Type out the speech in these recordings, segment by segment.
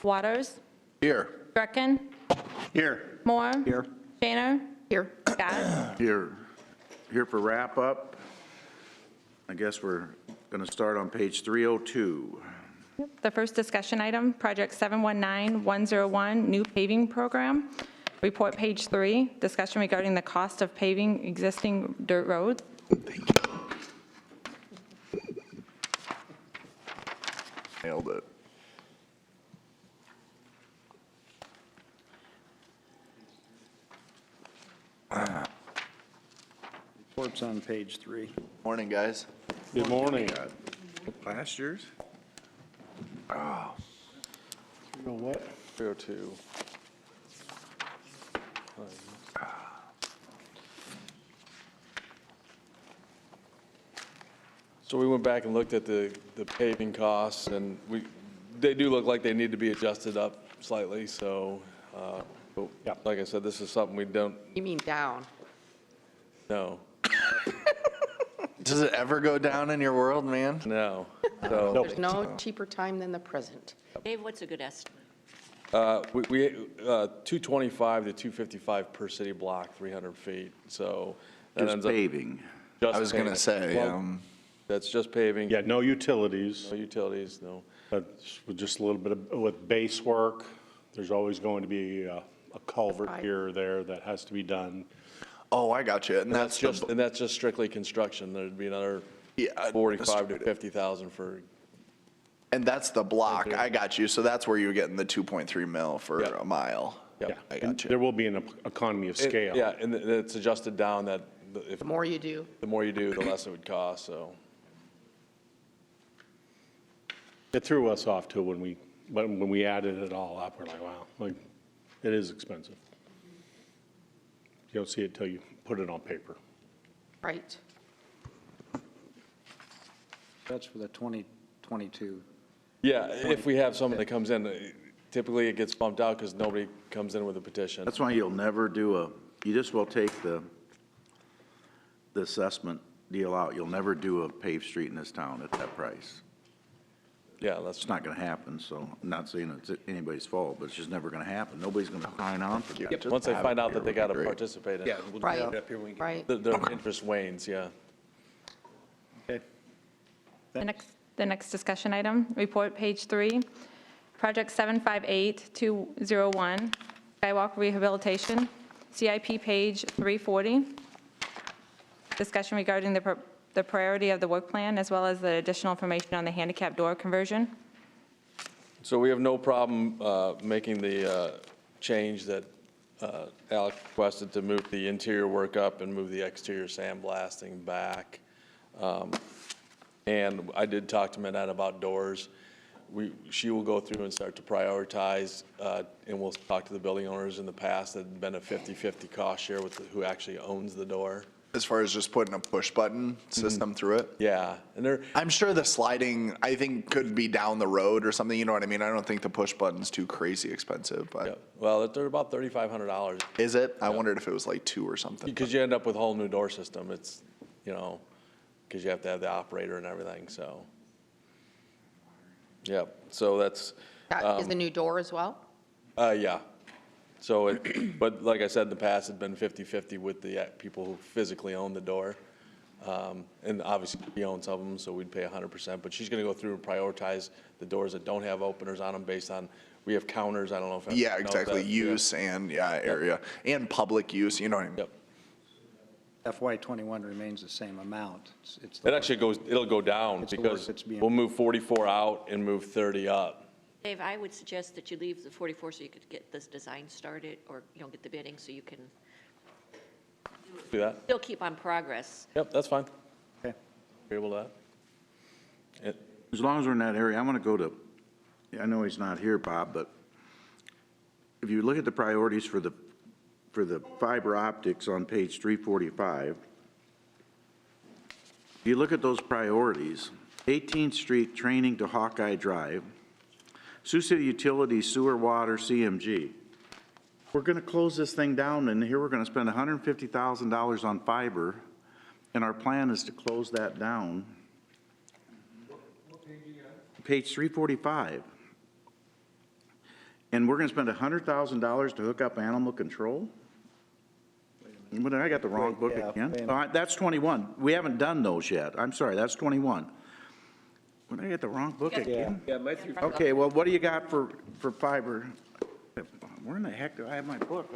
Waters, Here. Greckin, Here. Moore, Here. Shaner. Here. Scott. Here for wrap-up. I guess we're going to start on page 302. The first discussion item, Project 719101, new paving program. Report page 3, discussion regarding the cost of paving existing dirt roads. Nailed it. Reports on page 3. Morning, guys. Good morning. Last year's? You know what? 302. So we went back and looked at the paving costs, and they do look like they need to be adjusted up slightly, so, but like I said, this is something we don't You mean down? know. Does it ever go down in your world, man? No. So, There's no cheaper time than the present. Dave, what's a good estimate? we 225 to 255 per city block, 300 feet, so. that Just ends up paving. just I was going to paving. say, Well, that's just paving. Yeah, no utilities, No utilities, no. but with just a little bit with base work. There's always going to be a culvert Right. here or there that has to be done. oh, I got you. And That's just, and that's just strictly construction. There'd be another 45 to 50,000 for, and that's the block. I got you. So that's where you're getting the 2.3 mil for Yeah. a mile. yeah. I And got you. there will be an economy of scale. Yeah, and it's adjusted down that if, The more you do, the more you do, the less it would cost, so. It threw us off too when we added it all up. We're like, wow, like, it is expensive. You don't see it till you put it on paper. right? That's for the 2022. Yeah, if we have someone that comes in, typically it gets bumped out because nobody comes in with a petition. That's why you'll never do you just will take the assessment deal out. You'll never do a paved street in this town at that price. Yeah, that's, It's not going to happen, so I'm not saying it's anybody's fault, but it's just never going to happen. Nobody's going to sign on for that. Just once they have find it out here that they would be got to great. participate in it, Right, right. their interest wanes, yeah. The next discussion item, report page 3, Project 758201, Skywalk Rehabilitation, CIP page 340. Discussion regarding the priority of the work plan, as well as the additional information on the handicap door conversion. So we have no problem making the change that Alex requested to move the interior work up and move the exterior sandblasting back. And I did talk to Manette about doors. She will go through and start to prioritize, and we'll talk to the building owners in the past that have been a 50-50 cost share with who actually owns the door. As far as just putting a push button system through it. Yeah, and they're, I'm sure the sliding, I think, could be down the road or something. You know what I mean? I don't think the push button's too crazy expensive, but yeah, well, they're about $3,500 is it? I wondered if it was like 2 or something. because you end up with a whole new door system. It's, you know, because you have to have the operator and everything, so. Yeah, so that's, That is the new door as well? yeah. So, but like I said, in the past, it's been 50-50 with the people who physically own the door. And obviously, he owns some of them, so we'd pay 100%. But she's going to go through and prioritize the doors that don't have openers on them based on, we have counters, I don't know if. Yeah, everyone knows exactly. that. Use and, area. And public use, you know what I mean? Yep. FY21 remains the same amount. It's It actually goes, it'll go down It's the because work that's being- we'll move 44 out and move 30 up. Dave, I would suggest that you leave the 44 so you could get this design started, or, get the bidding so you can Do that? still keep on progress. Yep, that's fine. Okay. Agreeable to that? As long as we're in that area, I'm going to go to, I know he's not here, Bob, but if you look at the priorities for the fiber optics on page 345, if you look at those priorities, 18th Street training to Hawkeye Drive, Sioux City Utilities, sewer, water, CMG. We're going to close this thing down, and here we're going to spend $150,000 on fiber, and our plan is to close that down. Page 345. And we're gonna spend $100,000 to hook up animal control? But I got the wrong book Yeah, again. wait a All right, that's 21. We haven't done those yet. I'm sorry, that's 21. But I got the wrong book again. Yeah, my three, Okay, well, what do you got for fiber? Where in the heck do I have my book?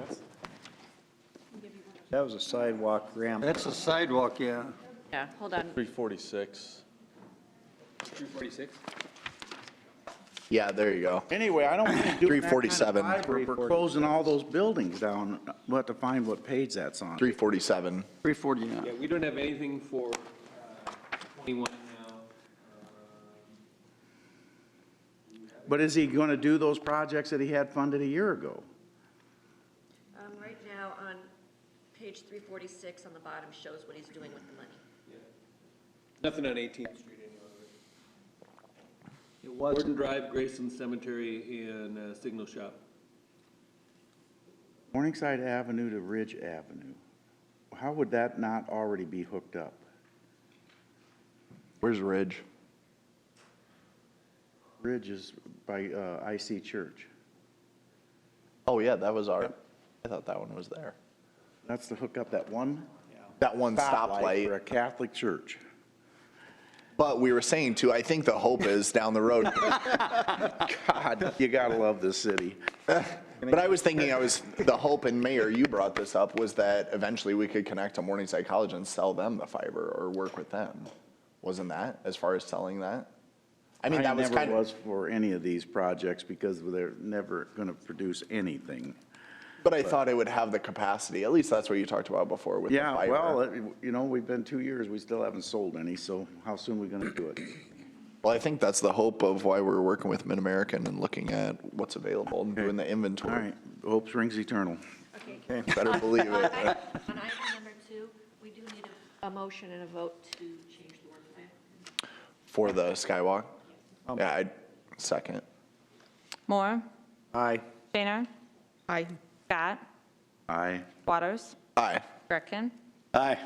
That was a sidewalk ramp. That's a sidewalk, yeah. Yeah, hold on. 346. 346? Yeah, there you go. Anyway, I don't want to do that kind of 347. fiber if we're closing all those buildings down. We'll have to find what page that's on. 347. 349. Yeah, we don't have anything for 21 now. But is he going to do those projects that he had funded a year ago? Right now, on page 346 on the bottom shows what he's doing with the money. Nothing on 18th Street anyway. It was Gordon Drive, Grayson Cemetery, and Signal Shop. Morningside Avenue to Ridge Avenue. How would that not already be hooked up? Where's Ridge? Ridge is by IC Church. Oh, yeah, that was our, I thought that one was there. That's to hook up that one That one for stoplight. a Catholic church. But we were saying too, I think the hope is down the road. God, you gotta love this city. But I was thinking, the hope, and Mayor, you brought this up, was that eventually we could connect to Morningside College and sell them the fiber or work with them. Wasn't that, as far as selling that? I mean, that was never kind of, was for any of these projects because they're never gonna produce anything. but I thought it would have the capacity, at least that's what you talked about before with the Yeah, fiber. well, you know, we've been 2 years, we still haven't sold any, so how soon are we gonna do it? Well, I think that's the hope of why we're working with Mid-American and looking at what's available and doing the All inventory. right, hope springs eternal. Okay. Better believe it. On item number 2, we do need a motion and a vote to change the work plan. For the Skywalk? Yeah, I'd second. Moore, Aye. Shaner, Aye. Scott, Aye. Waters, Aye. Greckin. Aye.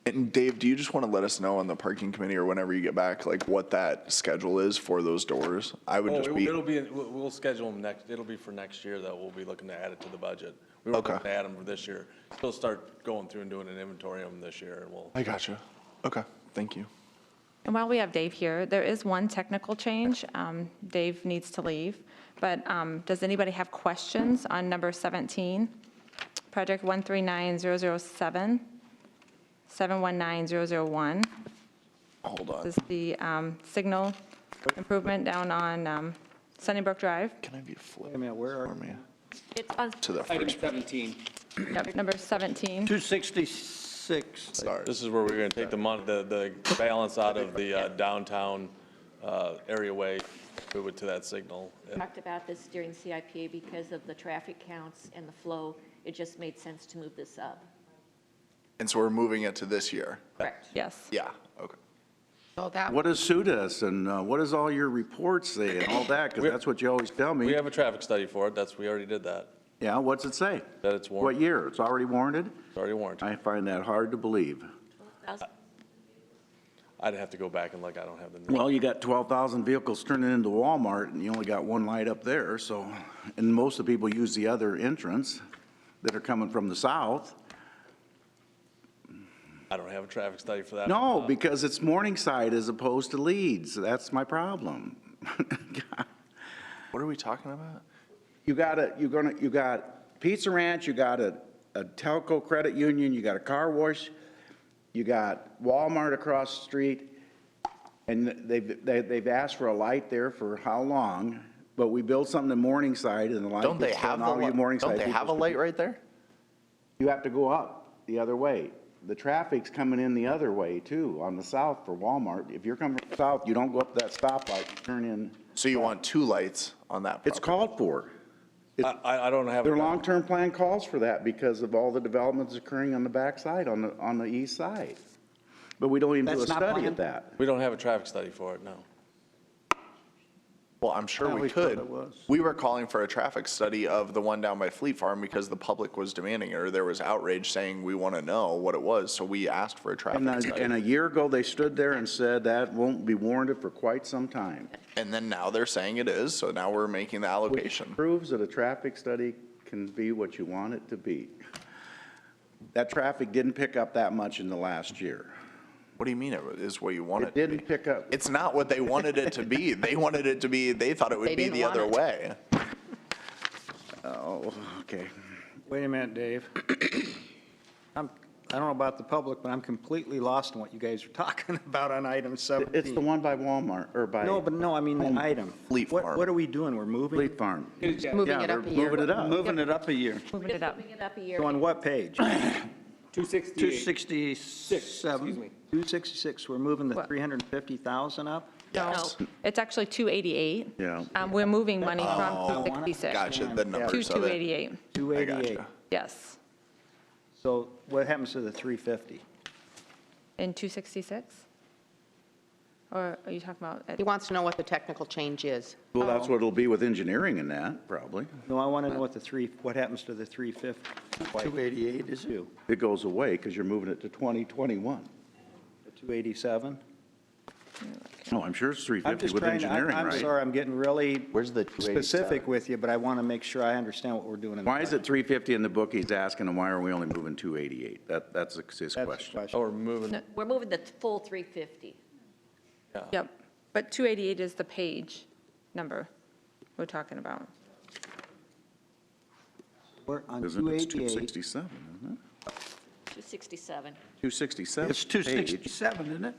And Dave, do you just want to let us know on the parking committee or whenever you get back, like what that schedule is for those doors? I would just be, It'll be, we'll schedule them next, it'll be for next year that we'll be looking to add it to the budget. We were Okay. looking to add them for this year. Still start going through and doing an inventory of them this year, and we'll. I gotcha. Okay, thank you. And while we have Dave here, there is one technical change. Dave needs to leave, but does anybody have questions on number 17? Project 139007, 719001. Hold on. This is the signal improvement down on Sunnybrook Drive. Can I be flipped? Wait a minute, where are for me? It's on, To the Item first 17. Yep, number 17. 266. start. This is where we're gonna take the money, the balance out of the downtown area way, move it to that signal. And talked about this during CIP because of the traffic counts and the flow. It just made sense to move this up. And so we're moving it to this year? Correct. Yes. Yeah, okay. So that, What does SUDAS and what does all your reports say and all that? Because that's what you always tell We me. have a traffic study for it, we already did that, Yeah, what's it say? that it's What warranted, year? It's already warranted? it's already warranted. I find that hard to believe. 12,000. I'd have to go back and look, I don't have the. Well, you got 12,000 vehicles turning into Walmart, and you only got one light up there, so, and most of the people use the other entrance that are coming from the south. I don't have a traffic study for that. No, because it's Morningside as opposed to Leeds. That's my problem. What are we talking about? You got Pizza Ranch, you got a telco credit union, you got a car wash, you got Walmart across the street, and they've asked for a light there for how long? But we built something in Morningside, and the light Don't they gets have on all you Morningside don't they have a people. light right there? You have to go up the other way. The traffic's coming in the other way too, on the south for Walmart. If you're coming south, you don't go up that stoplight, you turn in. So you want two lights on that It's property? called for. I don't have. Their long-term plan calls for that because of all the developments occurring on the backside, on the east side. But we don't even do a That's not study planned? of that. We don't have a traffic study for it, no. Well, I'm sure I we always thought could. it was. We were calling for a traffic study of the one down by Fleet Farm because the public was demanding it, or there was outrage saying we want to know what it was, so we asked for a traffic And study. a year ago, they stood there and said that won't be warranted for quite some time. And then now they're saying it is, so now we're making the allocation. Proves that a traffic study can be what you want it to be. That traffic didn't pick up that much in the last year. What do you mean it is what you want It it to be? didn't pick up. It's not what they wanted it to be. They wanted it to be, they thought it would They be didn't the want other it. way. Oh, okay. Wait a minute, Dave. I don't know about the public, but I'm completely lost in what you guys are talking about on item 17. It's the one by Walmart, or by No, I mean the item. Fleet Farm. What are we doing? We're moving? Fleet Farm. Moving Yeah, it they're up a year. moving it up. Moving it up a year. Moving it up. Moving it up a year. So on what page? 268. 267. Excuse me. 266, we're moving the What? 350,000 up? No, it's actually 288. Yeah. We're moving money from 266 Gotcha, the to numbers of it. 288. I 288. gotcha. Yes. So what happens to the 350? In 266? Or are you talking about? He wants to know what the technical change is. Well, that's what it'll be with engineering and that, probably. No, I want to know what happens to the 350? 288 is it? It goes away because you're moving it to 2021. The 287? No, I'm sure it's I'm 350 just with trying to, engineering, I'm right? sorry, I'm getting really Where's the 287? specific with you, but I want to make sure I understand what we're doing. in the Why is it 350 in the book? He's asking, and why are we only moving 288? That's his That's the question. Oh, we're moving, We're moving the full 350. Yep, but 288 is the page number we're talking about. We're on Isn't it? It's 288. 267, isn't it? 267. 267. It's 267, isn't it?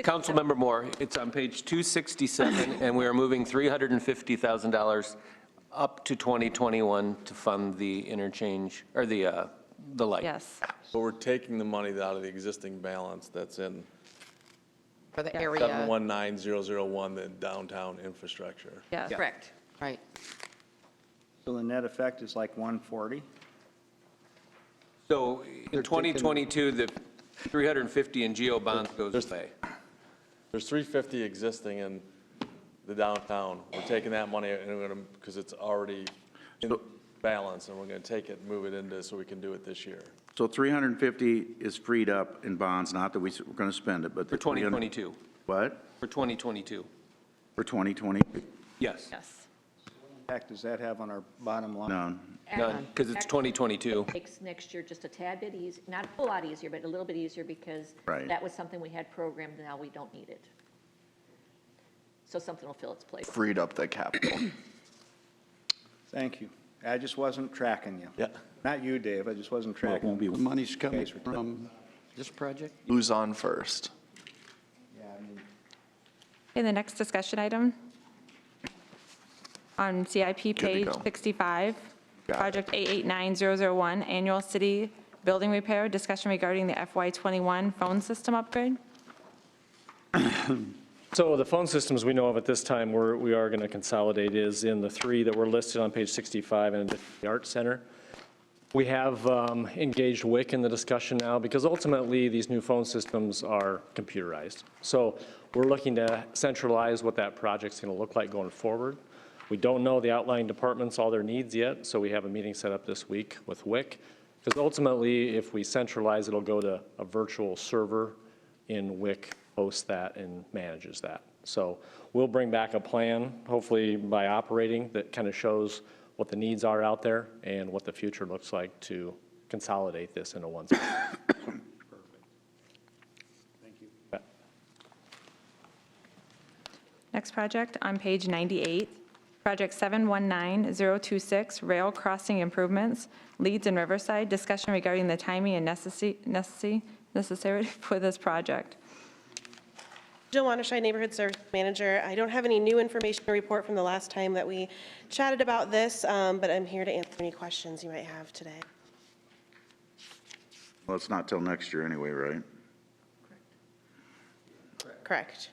Councilmember Moore, it's on page 267, and we are moving $350,000 up to 2021 to fund the interchange, or the light. Yes. so we're taking the money out of the existing balance that's in For the area, 719001, the downtown infrastructure. Yes. Correct. right. So the net effect is like 140? So in 2022, the 350 in geo bonds goes away. There's 350 existing in the downtown. We're taking that money and we're going to, because it's already in balance, and we're going to take it and move it into, so we can do it this year. So 350 is freed up in bonds, not that we're going to spend it, but. For 2022. What? For 2022. For 2020? Yes. Yes. What impact does that have on our bottom line? None. None, because it's 2022. Makes next year just a tad bit easier, not a whole lot easier, but a little bit easier, because Right. that was something we had programmed, now we don't need it. So something will fill its place. Freed up the capital. Thank you. I just wasn't tracking you. Yeah. Not you, Dave, I just wasn't Well, it tracking. won't be. The money's coming Guys were- from this project? Who's on first? Okay, the next discussion item on CIP to page go. 65, Got it. project 889001, annual city building repair, discussion regarding the FY21 phone system upgrade. So the phone systems we know of at this time, we are going to consolidate is in the three that were listed on page 65 and the Art Center. We have engaged WIC in the discussion now because ultimately these new phone systems are computerized. So we're looking to centralize what that project's going to look like going forward. We don't know the outlying departments, all their needs yet, so we have a meeting set up this week with WIC. Because ultimately, if we centralize, it'll go to a virtual server in WIC, hosts that and manages that. So we'll bring back a plan, hopefully by operating, that kind of shows what the needs are out there and what the future looks like to consolidate this into one. Thank you. Next project on page 98, project 719026, rail crossing improvements, Leeds and Riverside, discussion regarding the timing and necessary for this project. Jill Wanderscheid, Neighborhood Service Manager. I don't have any new information to report from the last time that we chatted about this, but I'm here to answer any questions you might have today. Well, it's not till next year anyway, right? Correct.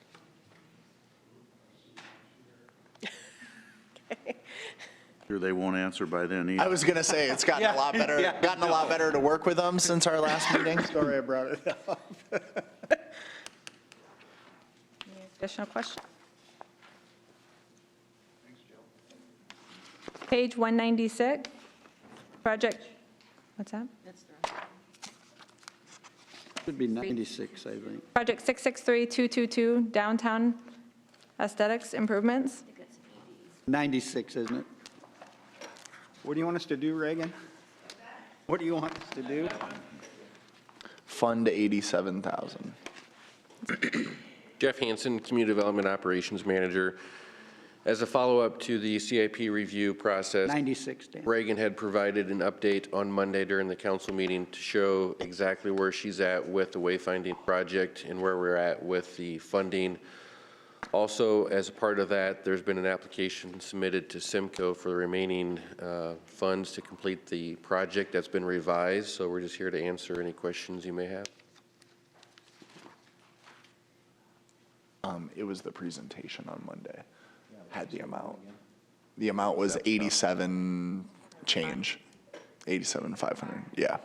Sure they won't answer by then I either. was gonna say, it's gotten a lot better, gotten a lot better to work with them since our last meeting. Sorry I brought it up. Additional question? Page 196, project, what's that? Should be 96, I think. Project 663222, downtown aesthetics improvements. 96, isn't it? What do you want us to do, Reagan? What do you want us to do? Fund 87,000. Jeff Hansen, Community Development Operations Manager. As a follow-up to the CIP review process, 96, Dan. Reagan had provided an update on Monday during the council meeting to show exactly where she's at with the wayfinding project and where we're at with the funding. Also, as a part of that, there's been an application submitted to Simcoe for the remaining funds to complete the project that's been revised, so we're just here to answer any questions you may have. It was the presentation on Monday, had the amount. The amount was 87 change, 87,500, yeah.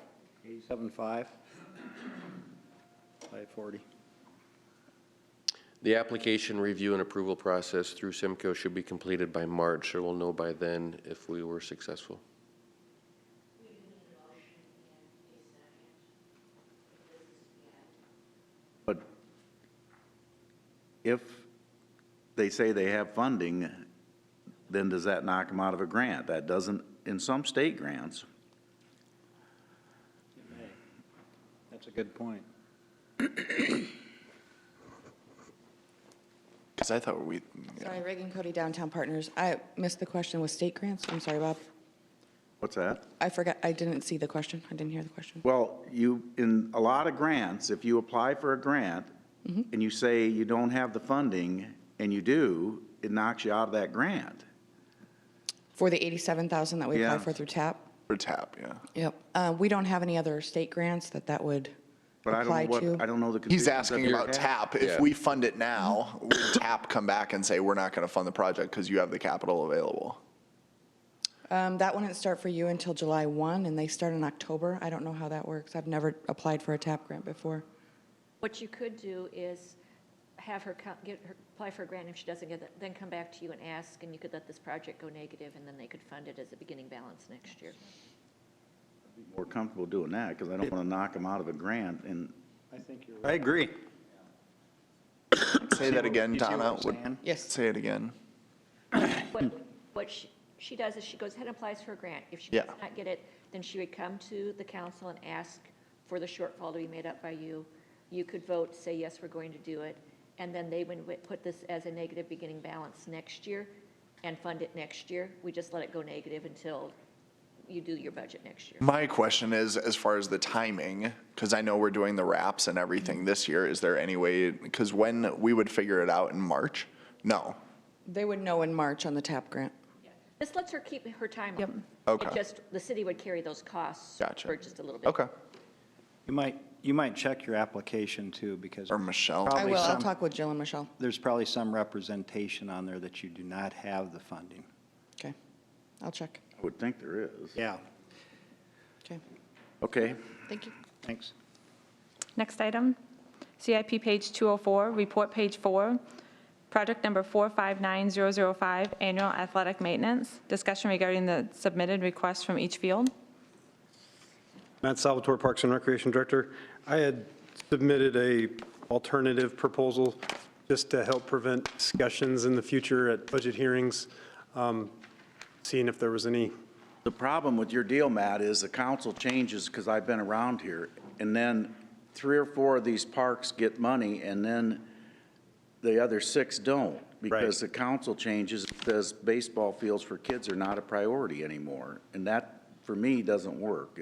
87.5? 540. The application review and approval process through Simcoe should be completed by March, so we'll know by then if we were successful. But if they say they have funding, then does that knock them out of a grant? That doesn't, in some state grants. That's a good point. Because I thought we, Sorry, Reagan Cody, Downtown Partners. I missed the question with state grants. I'm sorry, Bob. What's that? I forgot, I didn't see the question. I didn't hear the question. Well, you, in a lot of grants, if you apply for a grant and you say you don't have the funding and you do, it knocks you out of that grant. For the 87,000 that we Yeah. applied for through TAP? for TAP, yeah. Yep. We don't have any other state grants that would But I apply don't know to. what, I don't know the He's conditions of asking your about TAP. TAP. If we fund it now, would TAP come back and say, we're not going to fund the project because you have the capital available? That wouldn't start for you until July 1, and they start in October. I don't know how that works. I've never applied for a TAP grant before. What you could do is have her apply for a grant. If she doesn't get it, then come back to you and ask, and you could let this project go negative, and then they could fund it as a beginning balance next year. More comfortable doing that because I don't want to knock them out of a grant and I agree. Say that again, You see what Donna. I'm saying? Yes. Say it again. What she does is she goes ahead and applies for a grant. If she Yeah. does not get it, then she would come to the council and ask for the shortfall to be made up by you. You could vote, say, yes, we're going to do it, and then they would put this as a negative beginning balance next year and fund it next year. We just let it go negative until you do your budget next year. My question is, as far as the timing, because I know we're doing the wraps and everything this year, is there any way, because when we would figure it out in March? No. They would know in March on the TAP grant. This lets her keep her time. Yep. Okay. It just, the city would carry those costs Gotcha. for just a little bit. Okay. You might check your application too, because Or Michelle? I Probably will. I'll some- talk with Jill and Michelle. there's probably some representation on there that you do not have the funding. Okay. I'll check. I would think there is. Yeah, Okay. Okay. Thank you. thanks. Next item, CIP page 204, report page 4, project number 459005, annual athletic maintenance. Discussion regarding the submitted requests from each field. Matt Salvatore, Parks and Recreation Director. I had submitted a alternative proposal just to help prevent discussions in the future at budget hearings, seeing if there was any. The problem with your deal, Matt, is the council changes, because I've been around here, and then 3 or 4 of these parks get money, and then the other 6 don't, because the council changes, it says baseball fields for kids are not a priority anymore, and that, for me, doesn't work.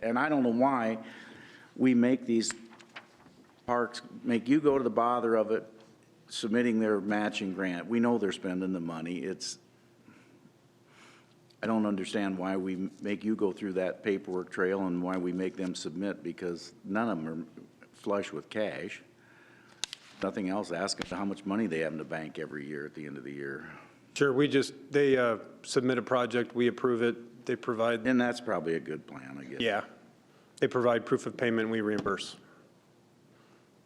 And I don't know why we make these parks, make you go to the bother of it, submitting their matching grant. We know they're spending the money. I don't understand why we make you go through that paperwork trail and why we make them submit, because none of them are flush with cash. Nothing else, asking how much money they have in the bank every year at the end of the year. Sure, they submit a project, we approve it, they provide. And that's probably a good plan, I guess. Yeah. They provide proof of payment, we reimburse.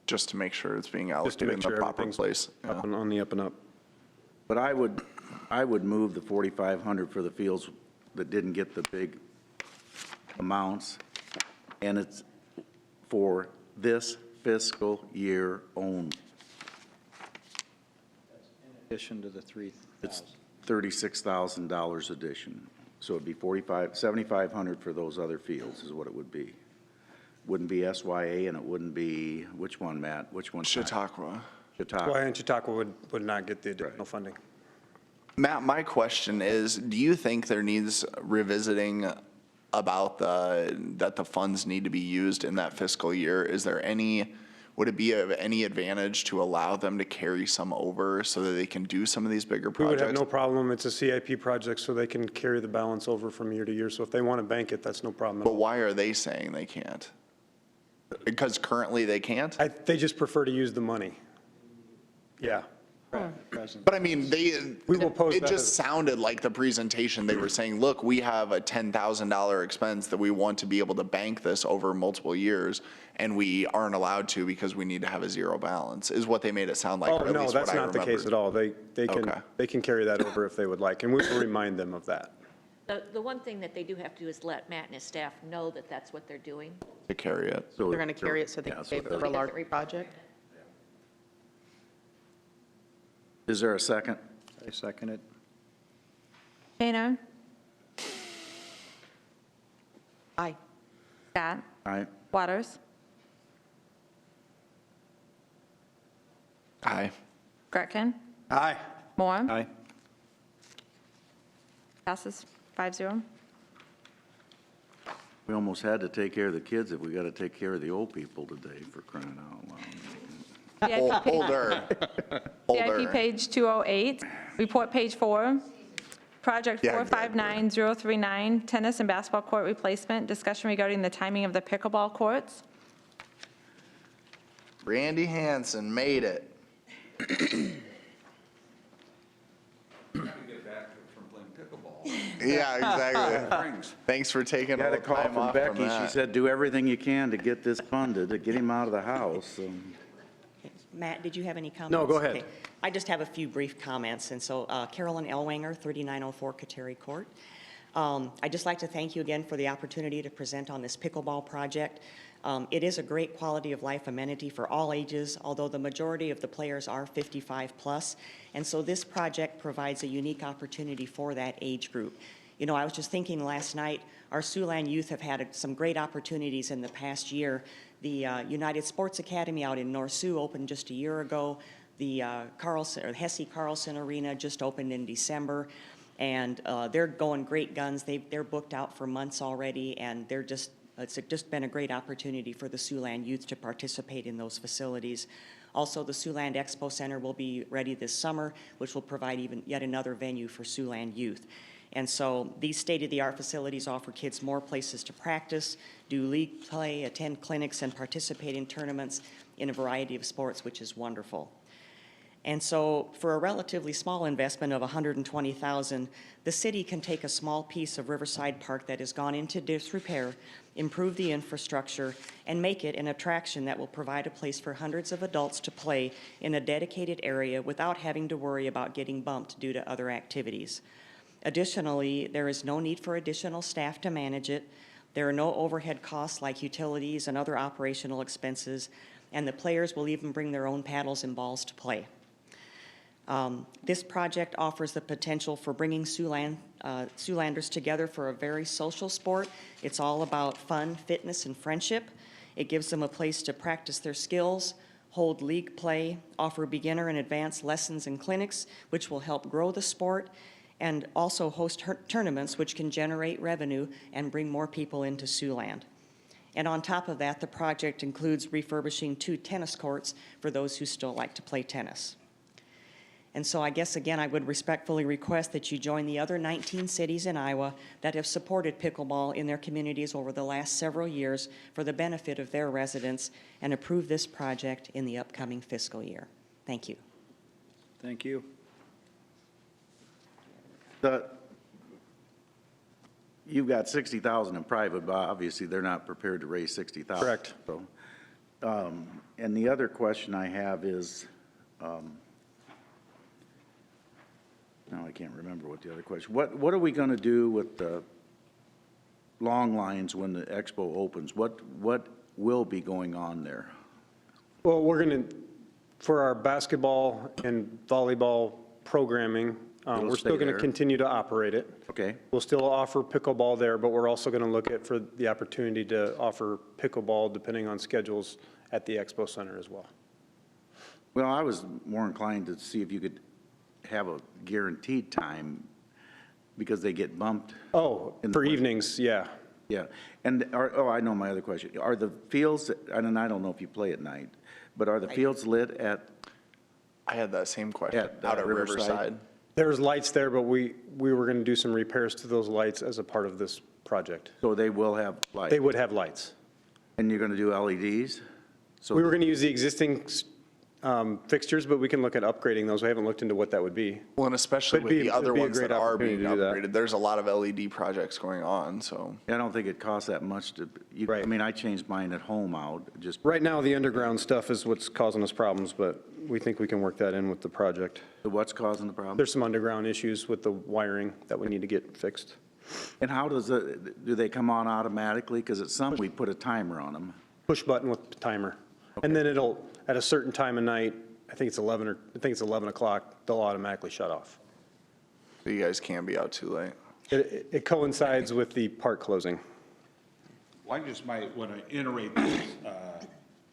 Just to make sure it's being Just to allocated in make the sure proper everything's place. up and on the up and up. But I would I would move the 4,500 for the fields that didn't get the big amounts, and it's for this fiscal year only. In addition to the 3,000. It's $36,000 addition. So it'd be 7,500 for those other fields is what it would be. Wouldn't be SYA, and it wouldn't be, which one, Matt? Which one? Chautauqua. Chautauqua. Why Chautauqua would not get the additional funding. Matt, my question is, do you think there needs revisiting about that the funds need to be used in that fiscal year? Would it be of any advantage to allow them to carry some over so that they can do some of these bigger We projects? would have no problem. It's a CIP project, so they can carry the balance over from year to year. So if they want to bank it, that's no problem at But all. why are they saying they can't? Because currently they can't? They just prefer to use the money. Yeah. But I mean, We will post it that just as- sounded like the presentation, they were saying, look, we have a $10,000 expense that we want to be able to bank this over multiple years, and we aren't allowed to because we need to have a zero balance, is what they made it sound like. Oh, or at no, least that's what I not the case at remembered. all. They can carry that over if they would like, and we will remind them of that. The one thing that they do have to do is let Matt and his staff know that that's what they're doing. To carry it. They're going to carry it so they Yeah, can so pay for they're- a large project? Is there a second? I second it. Shayna? Aye. Scott? Aye. Waters? Aye. Gretkin? Aye. Moore? Aye. Passes 5-0. We almost had to take care of the kids if we got to take care of the old people today, for crying out loud. Older. CIP page 208, report page 4, project Yeah, 459039, tennis and basketball court replacement, discussion regarding the timing of the pickleball courts. Randy Hansen made it. Yeah, exactly. Thanks for taking a Got a little call time from off from Becky. She that. said, do everything you can to get this funded, to get him out of the house. Matt, did you have any comments? No, go ahead. Okay. I just have a few brief comments. And so Carolyn Elwanger, 3904 Kateri Court. I'd just like to thank you again for the opportunity to present on this pickleball project. It is a great quality of life amenity for all ages, although the majority of the players are 55 plus. And so this project provides a unique opportunity for that age group. You know, I was just thinking last night, our Siouxland youth have had some great opportunities in the past year. The United Sports Academy out in North Sioux opened just a year ago. The Hesse Carlson Arena just opened in December. And they're going great guns. They're booked out for months already, and it's just been a great opportunity for the Siouxland youth to participate in those facilities. Also, the Siouxland Expo Center will be ready this summer, which will provide yet another venue for Siouxland youth. And so these state-of-the-art facilities offer kids more places to practice, do league play, attend clinics, and participate in tournaments in a variety of sports, which is wonderful. And so for a relatively small investment of $120,000, the city can take a small piece of Riverside Park that has gone into disrepair, improve the infrastructure, and make it an attraction that will provide a place for hundreds of adults to play in a dedicated area without having to worry about getting bumped due to other activities. Additionally, there is no need for additional staff to manage it. There are no overhead costs like utilities and other operational expenses, and the players will even bring their own paddles and balls to play. This project offers the potential for bringing Siouxlanders together for a very social sport. It's all about fun, fitness, and friendship. It gives them a place to practice their skills, hold league play, offer beginner and advanced lessons and clinics, which will help grow the sport, and also host tournaments which can generate revenue and bring more people into Siouxland. And on top of that, the project includes refurbishing 2 tennis courts for those who still like to play tennis. And so I guess, again, I would respectfully request that you join the other 19 cities in Iowa that have supported pickleball in their communities over the last several years for the benefit of their residents and approve this project in the upcoming fiscal year. Thank you. Thank you. You've got 60,000 in private, but obviously they're not prepared to raise 60,000. Correct. So, and the other question I have is, Now I can't remember what the other question, what are we going to do with the long lines when the expo opens? What will be going on there? Well, we're going to, for our basketball and volleyball programming, we're stay still going to there. continue to operate it. Okay, We'll still offer pickleball there, but we're also going to look at for the opportunity to offer pickleball depending on schedules at the Expo Center as well. well, I was more inclined to see if you could have a guaranteed time because they get bumped. Oh, In the for winter. evenings, yeah. Yeah, and I know my other question. Are the fields, and I don't know if you play at night, but are the fields lit at? I had that same question At, out at Riverside? Riverside. There's lights there, but we were going to do some repairs to those lights as a part of this project. So they will have light? They would have lights. And you're going to do LEDs? So We were going to use the existing fixtures, but we can look at upgrading those. We haven't looked into what that would be. Well, and especially It'd with be- the other it'd be a ones great that are opportunity being to do that. upgraded, there's a lot of LED projects going on, so. I don't think it costs that much to, I Right. mean, I changed mine at home out, just, Right now, the underground stuff is what's causing us problems, but we think we can work that in with the project. what's causing the problem? There's some underground issues with the wiring that we need to get fixed. And how does it, do they come on automatically? Because at some, we put a timer on them. Push button with the timer. And then it'll, at a certain time of night, I think it's 11 o'clock, they'll automatically shut off. So you guys can't be out too late. It coincides with the park closing. Well, I just might want to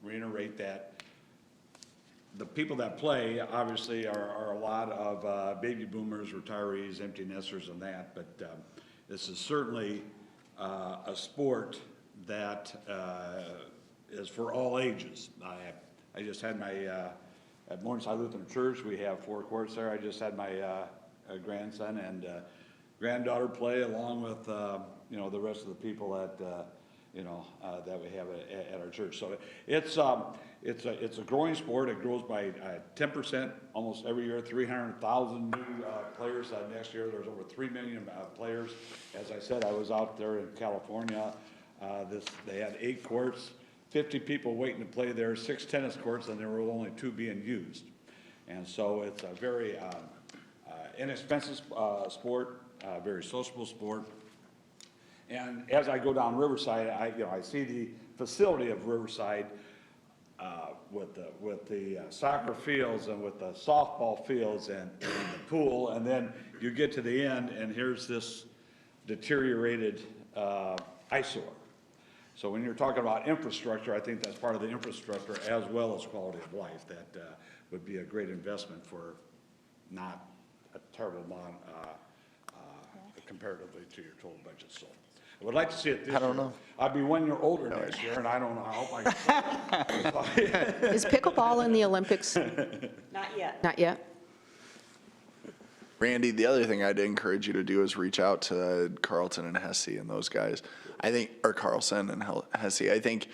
reiterate that the people that play, obviously, are a lot of baby boomers, retirees, empty nesters and that, but this is certainly a sport that is for all ages. I just had my, at Morningside Lutheran Church, we have 4 courts there. I just had my grandson and granddaughter play along with, the rest of the people that, that we have at our church. So it's a growing sport. It grows by 10% almost every year, 300,000 new players. Next year, there's over 3 million players. As I said, I was out there in California. They had 8 courts, 50 people waiting to play there, 6 tennis courts, and there were only 2 being used. And so it's a very inexpensive sport, very sociable sport. And as I go down Riverside, I see the facility of Riverside with the soccer fields and with the softball fields and the pool, and then you get to the end, and here's this deteriorated eyesore. So when you're talking about infrastructure, I think that's part of the infrastructure as well as quality of life that would be a great investment for not a terrible amount comparatively to your total budget. So I would like to see it this year. I don't know. I'll be 1 year older next year, and I don't know, I hope I can. Is pickleball in the Olympics? Not yet. Not yet? Randy, the other thing I'd encourage you to do is reach out to Carlton and Hesse and those guys. I think, or Carlson and Hesse. I think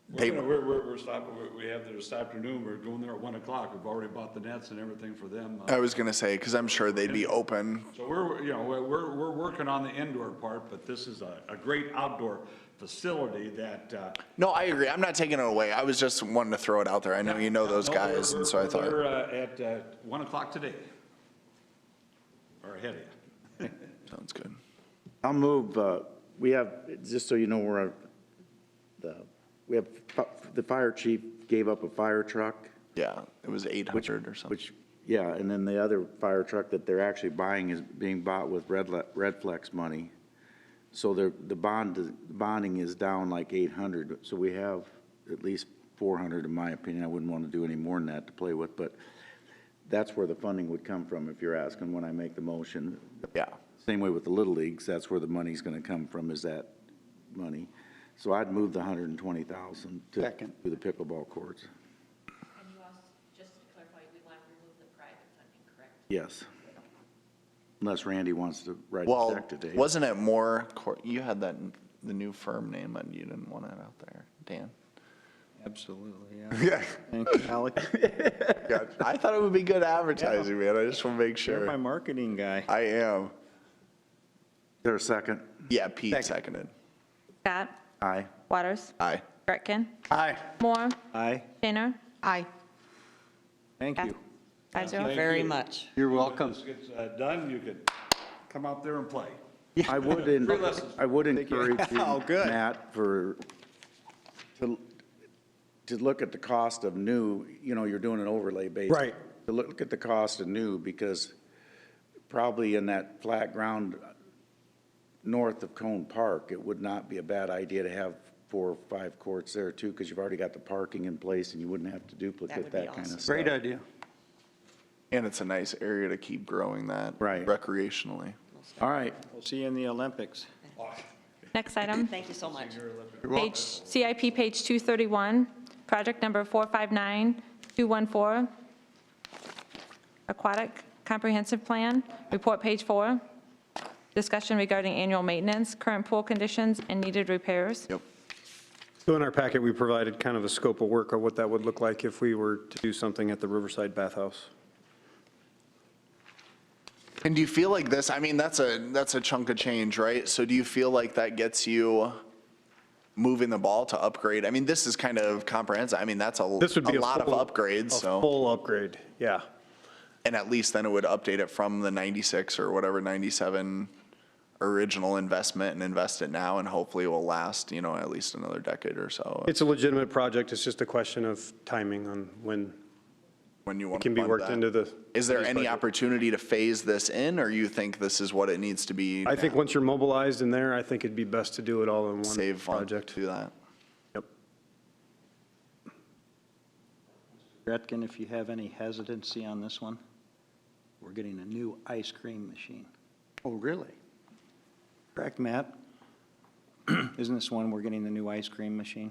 they. We're stopping, we have this afternoon, we're going there at 1 o'clock. We've already bought the nets and everything for them. I was gonna say, because I'm sure they'd be open. So we're working on the indoor part, but this is a great outdoor facility that. No, I agree. I'm not taking it away. I was just wanting to throw it out there. I know you know those guys, and so I thought. We're at 1 o'clock today. Or ahead of you. Sounds good. I'll move, we have, just so you know, we have, the fire chief gave up a fire truck. Yeah, it was 800 or something. Which, yeah, and then the other fire truck that they're actually buying is being bought with Red Flex money. So the bonding is down like 800, so we have at least 400 in my opinion. I wouldn't want to do any more than that to play with, but that's where the funding would come from if you're asking when I make the motion. Yeah. Same way with the Little Leagues, that's where the money's gonna come from, is that money. So I'd move the 120,000 to do the pickleball courts. And you also, just to clarify, we want to remove the private funding, correct? Yes. Unless Randy wants to write a Well, check today. wasn't it more, you had that, the new firm name, and you didn't want it out there, Dan? Absolutely, yeah. Yeah. Thank you, Alex. Yeah, I thought it would be good advertising, man. I just want to make You're sure. my marketing guy. I am. Is there a second? Yeah, Pete seconded. Scott. Aye. Waters. Aye. Gretkin. Aye. Moore. Aye. Shaner. Aye. Thank you. 5-0. Thank you very much. You're welcome. When this gets done, you could come out there and play. I would, Free lessons. I would encourage you, Oh, good. Matt, to look at the cost of new, you're doing an overlay base. Right. To look at the cost of new, because probably in that flat ground north of Cone Park, it would not be a bad idea to have 4 or 5 courts there too, because you've already got the parking in place and you wouldn't have to duplicate would be that kind of awesome. stuff. Great idea. And it's a nice area to keep growing that Right. recreationally. All right. We'll see you in the Olympics. Next item. Thank you so much. Page, CIP page 231, project number 459214, Aquatic Comprehensive Plan, report page 4, discussion regarding annual maintenance, current pool conditions, and needed repairs. Yep. So in our packet, we provided kind of a scope of work of what that would look like if we were to do something at the Riverside Bathhouse. And do you feel like this, I mean, that's a chunk of change, right? So do you feel like that gets you moving the ball to upgrade? I mean, this is kind of comprehensive. I mean, that's This would be a lot of upgrades, A so. full upgrade, yeah. And at least then it would update it from the 96 or whatever, 97 original investment and invest it now, and hopefully it will last, at least another decade or so. It's a legitimate project. It's just a question of timing on when When you it want to can be fund worked that. into the. Is there any budget. opportunity to phase this in, or you think this is what it needs to be? I think once you're mobilized in there, I think it'd be best to do it all in one Save funds to project. do that. Yep. Gretkin, if you have any hesitancy on this one, we're getting a new ice cream machine. Oh, really? Correct, Matt? Isn't this one we're getting the new ice cream machine?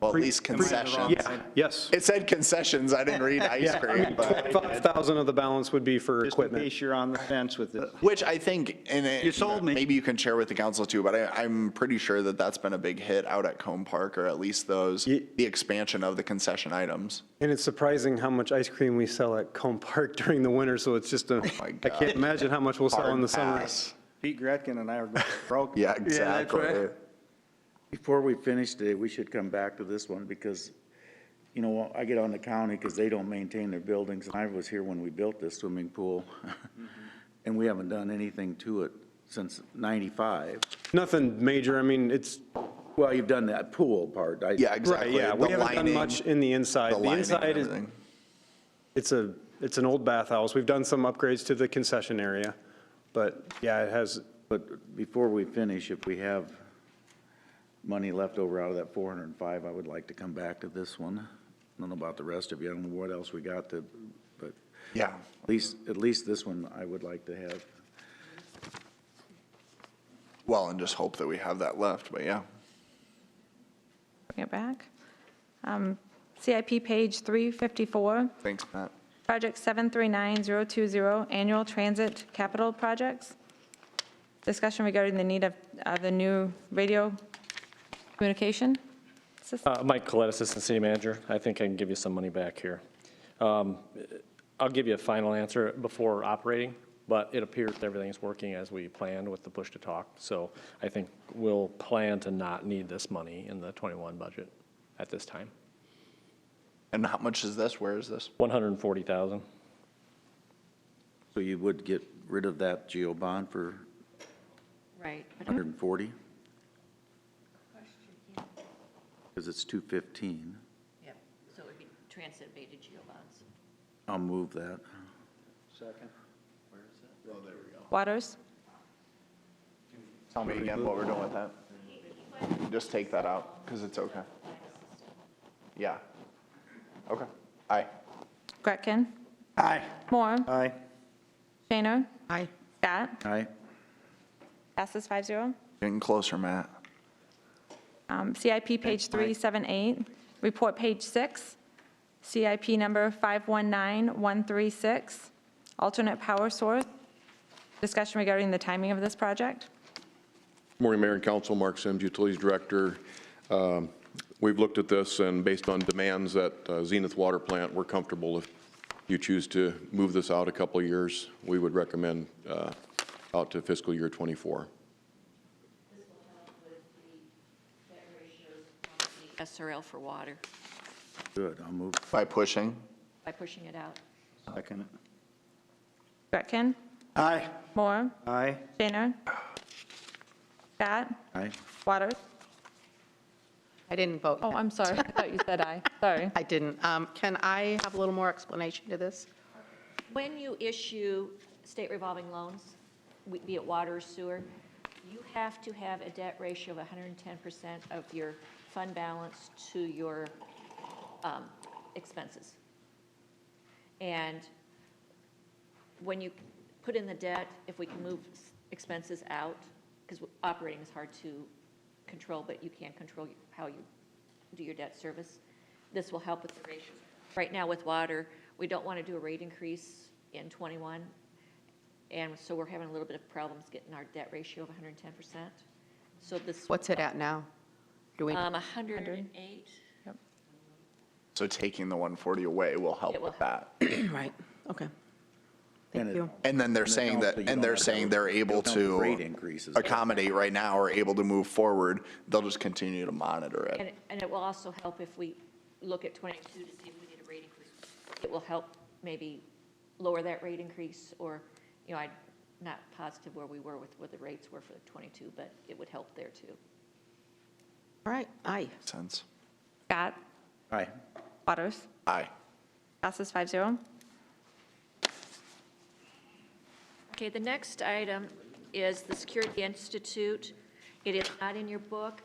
Well, at least concessions. Yeah, yes. It said concessions, I didn't read ice Yeah, I cream, mean, but, 25,000 of the balance would be for Just in equipment. case you're on the fence with it. which I think, You sold me. maybe you can share with the council too, but I'm pretty sure that that's been a big hit out at Combe Park, or at least the expansion of the concession items. And it's surprising how much ice cream we sell at Combe Park during the winter, so it's just my I God. can't imagine how much we'll sell in the summer. Pass. Pete Gretkin and I are broke. Yeah, exactly. Before we finish today, we should come back to this one because, I get on the county because they don't maintain their buildings. And I was here when we built this swimming pool. And we haven't done anything to it since '95. Nothing major, I mean, it's, Well, you've done that pool part. Yeah, right, exactly. yeah, we The haven't done lining, much in the inside. the The lining inside and is, everything. it's an old bathhouse. We've done some upgrades to the concession area, but yeah, it has, But before we finish, if we have money left over out of that 405, I would like to come back to this one. I don't know about the rest of you. I don't know what else we got to, but Yeah. at least this one I would like to have. Well, and just hope that we have that left, but yeah. Bring it back. CIP page 354, Thanks, Matt. project 739020, annual transit capital projects. Discussion regarding the need of the new radio communication system. Mike Collette, Assistant City Manager. I think I can give you some money back here. I'll give you a final answer before operating, but it appears everything's working as we planned with the push to talk. So I think we'll plan to not need this money in the 21 budget at this time. And how much is this? Where is this? 140,000. So you would get rid of that geo bond for Right. But 140? Because it's 215. Yep, so it would be transit abated geo bonds. I'll move that. Second. Waters? Tell me again what we're doing with that. Just take that out, because it's okay. Yeah. Okay. Aye. Gretkin? Aye. Moore? Aye. Shaner? Aye. Scott? Aye. Passes 5-0. Getting closer, Matt. CIP page 378, report page 6, CIP number 519136, alternate power source. Discussion regarding the timing of this project. Morning, Mayor and Council. Mark Sims, Utilities Director. We've looked at this, and based on demands at Zenith Water Plant, we're comfortable if you choose to move this out a couple of years. We would recommend out to fiscal year '24. SRL for water Good, I'll move. By pushing? by pushing it out. Second. Gretkin? Aye. Moore? Aye. Shaner? Scott? Aye. Waters? I didn't vote. Oh, I'm sorry. I thought you said aye. Sorry. I didn't. Can I have a little more explanation to this? When you issue state revolving loans, be it water or sewer, you have to have a debt ratio of 110% of your fund balance to your expenses. And when you put in the debt, if we can move expenses out, because operating is hard to control, but you can control how you do your debt service, this will help with the ratios. Right now with water, we don't want to do a rate increase in '21, and so we're having a little bit of problems getting our debt ratio of 110%. So this. What's it at now? Do we? 108. So taking the 140 away will help It will with that. Right, okay. Thank And you. And then they're saying that, and they're saying they're able to Rate increases. accommodate right now or able to move forward. They'll just continue to monitor it. And it will also help if we look at '22 to see if we need a rate increase. It will help maybe lower that rate increase, or, you know, I'm not positive where we were with what the rates were for the '22, but it would help there too. All right, aye. Sense. Scott? Aye. Waters? Aye. Passes 5-0. Okay, the next item is the Security Institute. It is not in your book.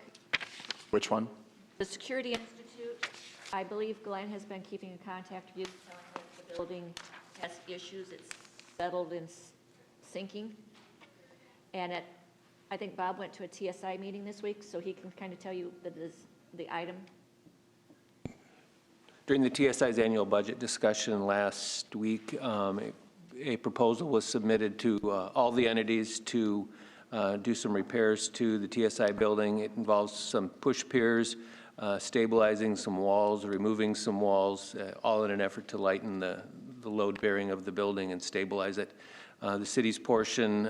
Which one? The Security Institute, I believe Glenn has been keeping in contact with you, telling you if the building has issues, it's settled in sinking. And I think Bob went to a TSI meeting this week, so he can kind of tell you the item. During the TSI's annual budget discussion last week, a proposal was submitted to all the entities to do some repairs to the TSI building. It involves some push piers, stabilizing some walls, removing some walls, all in an effort to lighten the load bearing of the building and stabilize it. The city's portion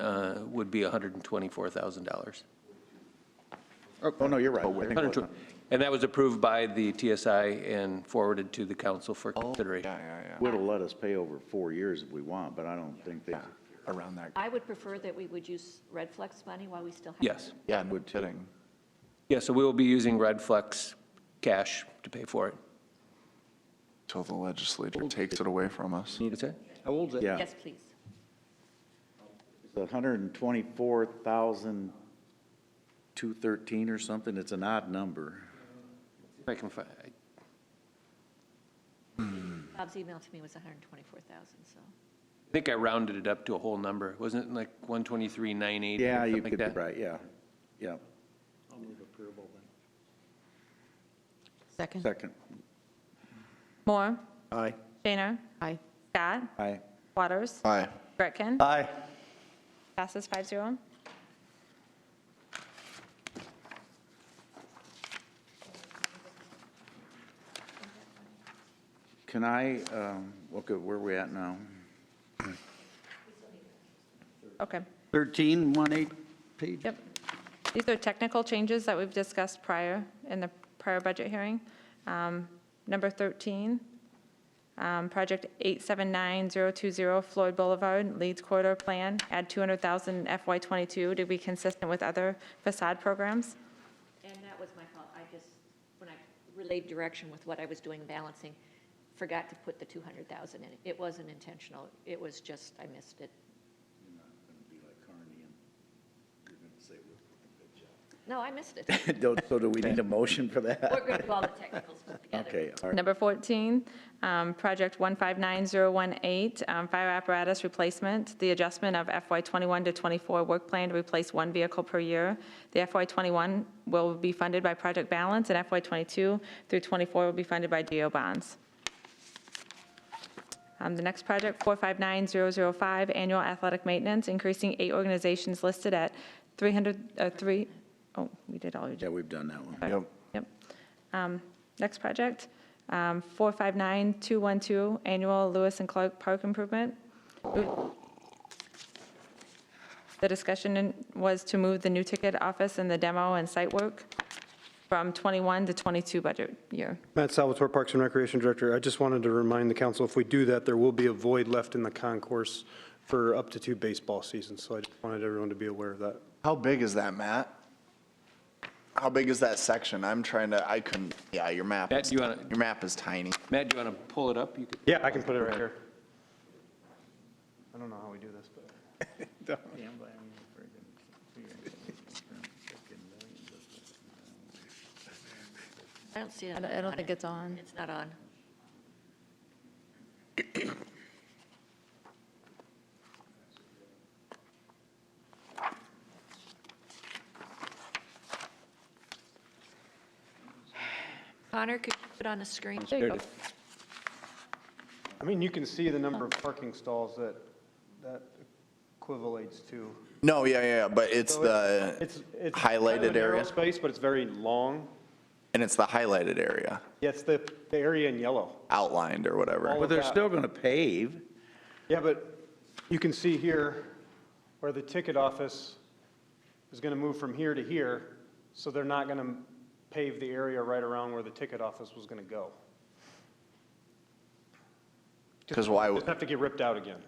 would be $124,000. Oh, no, you're right. I think it was- And that was approved by the TSI and forwarded to the council for consideration. Yeah. Would have let us pay over 4 years if we want, but I don't think they. Around that. I would prefer that we would use Red Flex money while we still have. Yes. Yeah, no kidding. Yeah, so we will be using Red Flex cash to pay for it. Till the legislature takes it away from us. What's that? How old's it? Yeah. Yes, please. It's 124,213 or something. It's an odd number. If I can find, Bob's email to me was 124,000, so. I think I rounded it up to a whole number. Wasn't it like 123,980? Yeah, you something could like be that? right, yeah. Yeah. I'll move approval then. Second? Second. Moore? Aye. Shaner? Aye. Scott? Aye. Waters? Aye. Gretkin? Aye. Passes 5-0. Can I, look at where we're at now? Okay. 1318 page. Yep. These are technical changes that we've discussed prior in the prior budget hearing. Number 13, project 879020 Floyd Boulevard, Leeds Corridor Plan, add 200,000 FY '22 to be consistent with other facade programs. And that was my fault. I just, when I relayed direction with what I was doing balancing, forgot to put the 200,000 in it. It wasn't intentional. It was just, I missed it. You're not going to be like Carney and you're going to say, "We're doing a good job." No, I missed it. So do we need a motion for that? We're going to do all the technicals together. Okay, all right. Number 14, project 159018, fire apparatus replacement, the adjustment of FY '21 to '24 work plan to replace one vehicle per year. The FY '21 will be funded by project balance, and FY '22 through '24 will be funded by GO bonds. The next project, 459005, annual athletic maintenance, increasing 8 organizations listed at 303, oh, we did all. Yeah, we've done that one. Yep. Yep. Next project, 459212, annual Lewis and Clark Park improvement. The discussion was to move the new ticket office and the demo and site work. from 21 to 22 budget year. Matt Salvatore, Parks and Recreation Director. I just wanted to remind the council, if we do that, there will be a void left in the concourse for up to 2 baseball seasons. So I just wanted everyone to be aware of that. How big is that, Matt? How big is that section? I'm trying to, I couldn't, yeah, your map, Matt, do you wanna- your map is tiny. Matt, do you want to pull it up? You could. Yeah, I can put it right here. I don't know how we do this, but. I don't see it. I don't think it's on. It's not on. Connor, could you put it on the screen? There you go. I mean, you can see the number of parking stalls that equivalates to. No, yeah, but it's So the it's kind of highlighted a narrow area, space, but it's very long. and it's the highlighted area, Yeah, it's the area in yellow. outlined or whatever. All But of they're that. still going to pave. Yeah, but you can see here where the ticket office is going to move from here to here, so they're not going to pave the area right around where the ticket office was going to go. Because why, Just have to get ripped out again.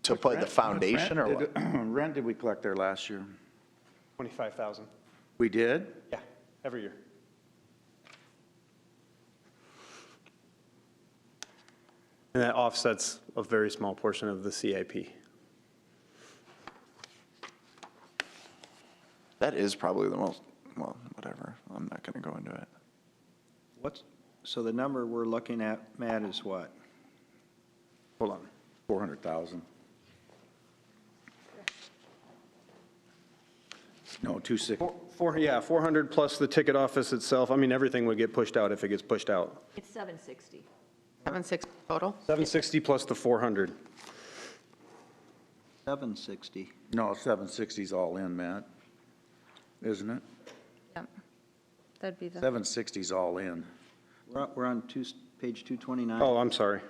to put the foundation or what? Rent did we collect there last year? 25,000. We did? Yeah, every year. And that offsets a very small portion of the CIP. That is probably the most, well, whatever, I'm not gonna go into it. So the number we're looking at, Matt, is what? Hold on. 400,000. No, 260. 400 plus the ticket office itself. I mean, everything would get pushed out if it gets pushed out. It's 760. 760 total? 760 plus the 400. 760. No, 760's all in, Matt. Isn't it? Yep. That'd be the, 760's all in. We're on page 229. Oh, I'm sorry.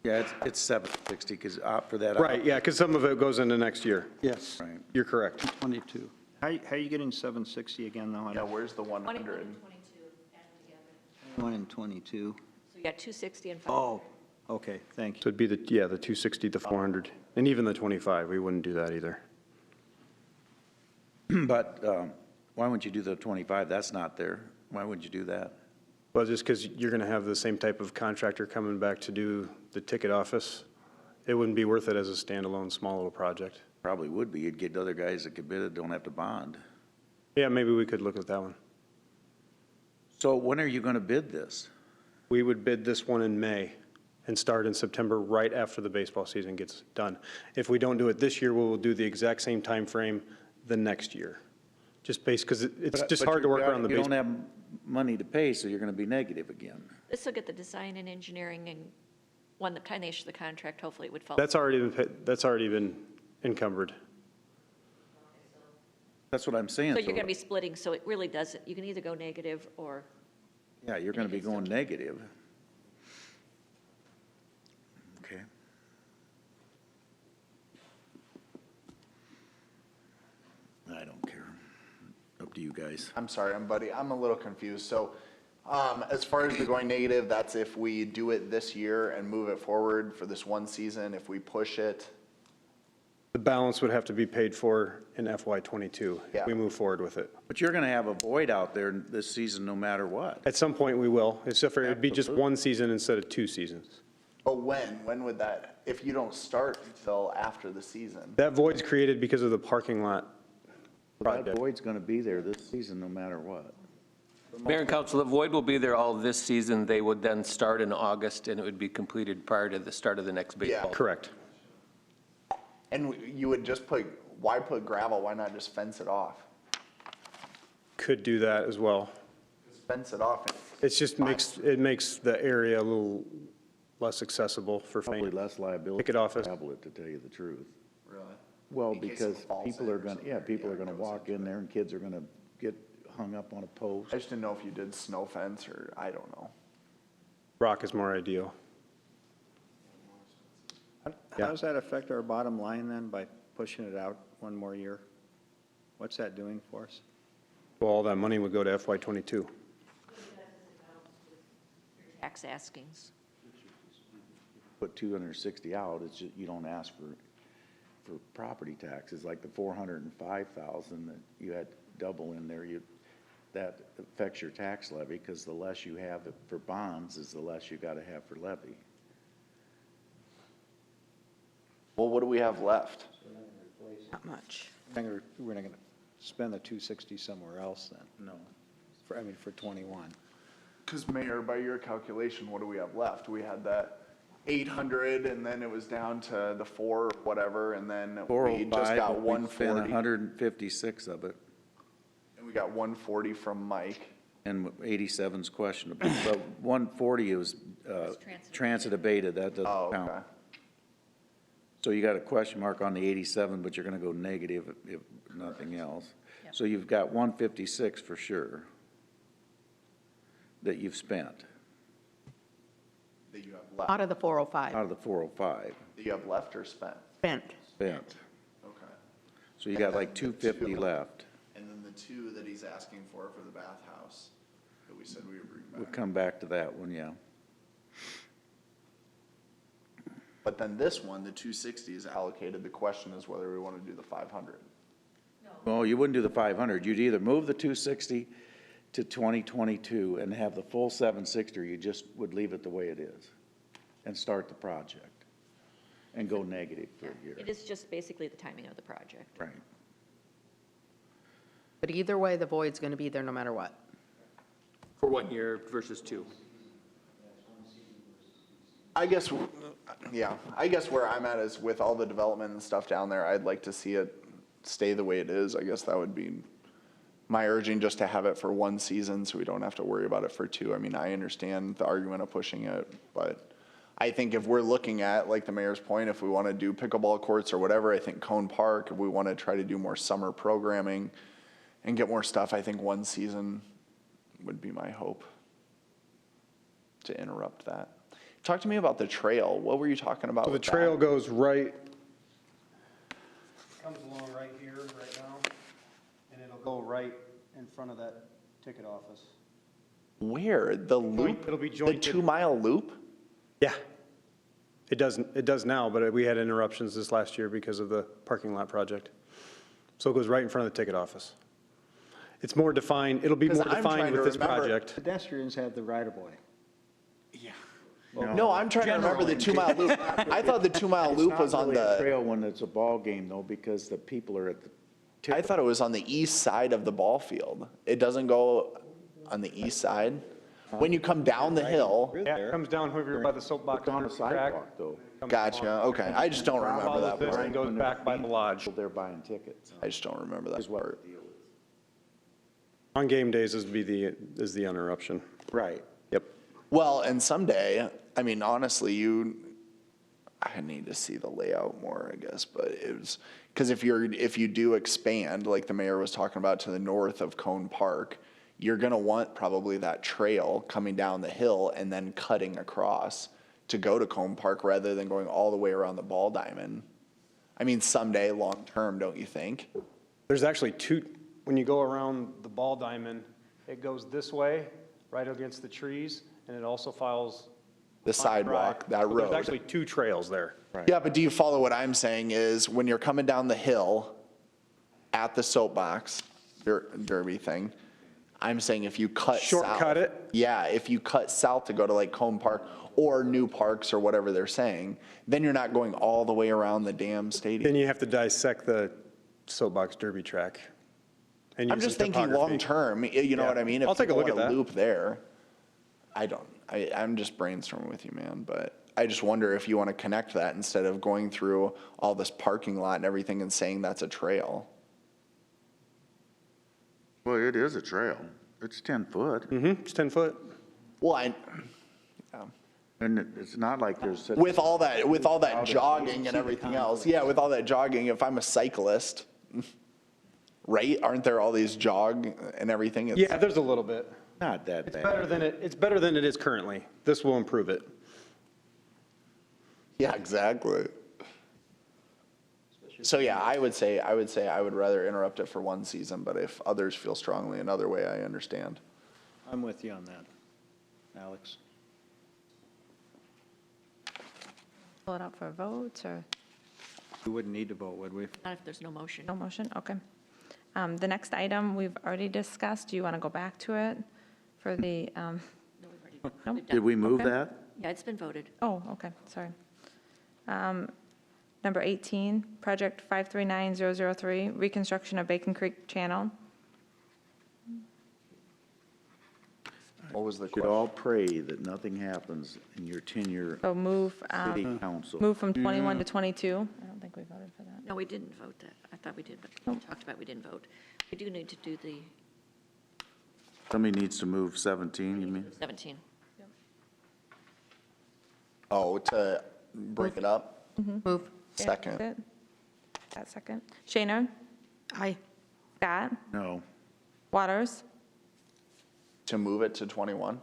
Yeah, it's 760 because for that. Right, yeah, because some of it goes into next year. Yes. Right. You're correct. 22. How are you getting 760 again, though? Yeah, where's the 100? 21 and 22 added together. 1 and 22. So you got 260 and 5. Oh, okay, thank you. So it'd be the 260, the 400, and even the 25, we wouldn't do that either. But why wouldn't you do the 25? That's not there. Why wouldn't you do that? Well, just because you're going to have the same type of contractor coming back to do the ticket office, it wouldn't be worth it as a standalone, small little project. Probably would be. You'd get other guys that could bid it, don't have to bond. Yeah, maybe we could look at that one. So when are you going to bid this? We would bid this one in May and start in September, right after the baseball season gets done. If we don't do it this year, we will do the exact same time frame the next year. Just based, because it's just hard to work around the You don't baseball. have money to pay, so you're going to be negative again. This will get the design and engineering, and when the time they issue the contract, hopefully it would fall. That's already been encumbered. That's what I'm saying. So you're going to be splitting, so it really doesn't, you can either go negative or, Yeah, you're going to be going negative. Okay. I don't care. Up to you guys. I'm sorry, I'm a little confused. So, as far as the going negative, that's if we do it this year and move it forward for this one season. If we push it, The balance would have to be paid for in FY '22 Yeah. if we move forward with it. But you're going to have a void out there this season no matter what. At some point, we will, except for it'd be just one season instead of 2 seasons. but when would that, if you don't start until after the season? That void's created because of the parking lot That project. void's going to be there this season no matter what. Mayor and council, the void will be there all this season. They would then start in August, and it would be completed prior to the start of the next baseball. Correct. And you would just why put gravel? Why not just fence it off? Could do that as well. Just fence it off. It just makes the area a little less accessible for Probably fans. less liability. Ticket office. Tablet, to tell you the truth. Really? Well, In case because it falls people in are or going, something. yeah, people are going to it goes walk into in there and kids are going to get hung up on a post. I just didn't know if you did snow fence or, I don't know. Rock is more ideal. How does that affect our bottom line then by pushing it out one more year? What's that doing for us? Well, all that money would go to FY '22. Tax askings. Put 260 out, it's just, you don't ask for property taxes, like the 405,000 that you had double in there, that affects your tax levy, because the less you have for bonds is the less you gotta have for levy. Well, what do we have left? Not much. We're not going to spend the 260 somewhere else then? No. For 21. Because Mayor, by your calculation, what do we have left? We had that 800 and then it was down to the 4 or whatever, and then we just got 405, we spent 140. 156 of it, And we got 140 from Mike. and 87's questionable, but 140 was transit abated, that doesn't Oh, count. okay. So you got a question mark on the 87, but you're gonna go negative if nothing else. So you've got 156 for sure that you've spent That you have left. Out of the 405, out of the 405, That you have left or spent? spent. spent. Okay. So you got like 250 left. And then the 2 that he's asking for the bathhouse that we said we would bring We'll back. come back to that one, yeah. But then this one, the 260 is allocated. The question is whether we want to do the 500. Well, you wouldn't do the 500. You'd either move the 260 to 2022 and have the full 760, or you just would leave it the way it is and start the project and go negative for a year. It is just basically the timing of the project. Right. But either way, the void's going to be there no matter what. For 1 year versus 2. I guess, yeah, I guess where I'm at is with all the development and stuff down there, I'd like to see it stay the way it is. I guess that would be my urging, just to have it for 1 season so we don't have to worry about it for 2. I mean, I understand the argument of pushing it, but I think if we're looking at, like the mayor's point, if we want to do pickleball courts or whatever, I think Cone Park, if we want to try to do more summer programming and get more stuff, I think 1 season would be my hope to interrupt that. Talk to me about the trail. What were you talking about So the with trail that? goes right, comes along right here, right now, and it'll go right in front of that ticket office. Where? The loop? It'll be The jointed. 2-mile loop? Yeah. It does now, but we had interruptions this last year because of the parking lot project. So it goes right in front of the ticket office. It's more defined, it'll be 'Cause more I'm defined trying to with this remember- project. Pedestrians have the right-of-way. No, I'm trying to remember the 2-mile loop. I thought the 2-mile loop was on It's not really a the, trail when it's a ball game though, because the people are at the I thought it was on the east side of the ball field. It doesn't go on the east side? When you come down the hill, Yeah, it comes down over by the soapbox on a track. sidewalk though. gotcha, okay. I just don't remember Follows that this part. and goes back by the lodge. They're buying tickets. I just don't remember that Is what part. the deal is. On game days is the interruption. Right. Yep. Well, and someday, I mean, honestly, I need to see the layout more, I guess, but it was, because if you do expand, like the mayor was talking about, to the north of Cone Park, you're gonna want probably that trail coming down the hill and then cutting across to go to Cone Park rather than going all the way around the ball diamond. I mean, someday, long-term, don't you think? There's actually when you go around the ball diamond, it goes this way, right against the trees, and it also follows The sidewalk, that So road. There's actually 2 trails there. Yeah, but do you follow what I'm saying is when you're coming down the hill at the soapbox derby thing, I'm saying if you cut south. Shortcut it? Yeah, if you cut south to go to like Cone Park or New Parks or whatever they're saying, then you're not going all the way around the damn stadium. Then you have to dissect the soapbox derby track. And I'm use just the thinking topography. long-term, you know Yeah. what I mean? I'll take a look at that. Loop there. I'm just brainstorming with you, man, but I just wonder if you want to connect that instead of going through all this parking lot and everything and saying that's a trail. Well, it is a trail. It's 10 foot. Mm-hmm, it's 10 foot. Well, And it's not like there's such. with all that jogging and everything else, yeah, with all that jogging, if I'm a cyclist, right? Aren't there all these jog and everything? Yeah, there's a little bit. Not that It's bad. better than it is currently. This will improve it. Yeah, exactly. So yeah, I would say I would rather interrupt it for one season, but if others feel strongly another way, I understand. I'm with you on that, Alex. Pull it up for a vote, or We wouldn't need to vote, would we? Not if there's no motion. no motion? Okay. The next item we've already discussed. Do you want to go back to it for the, No, we've already, no? we've Did done- we move Okay. that? Yeah, it's been voted. Oh, okay, sorry. Number 18, Project 539003, reconstruction of Bacon Creek Channel. What was the Should question? all pray that nothing happens in your tenure So move, city council. move from 21 to 22. I don't think we voted for that. No, we didn't vote that. I thought we did, but we talked about we didn't vote. We do need to do the Somebody needs to move 17, you mean? 17. Oh, to break it up? Move. Yeah, Second. that's it. That second. Shaner? Aye. Scott? No. Waters? To move it to 21,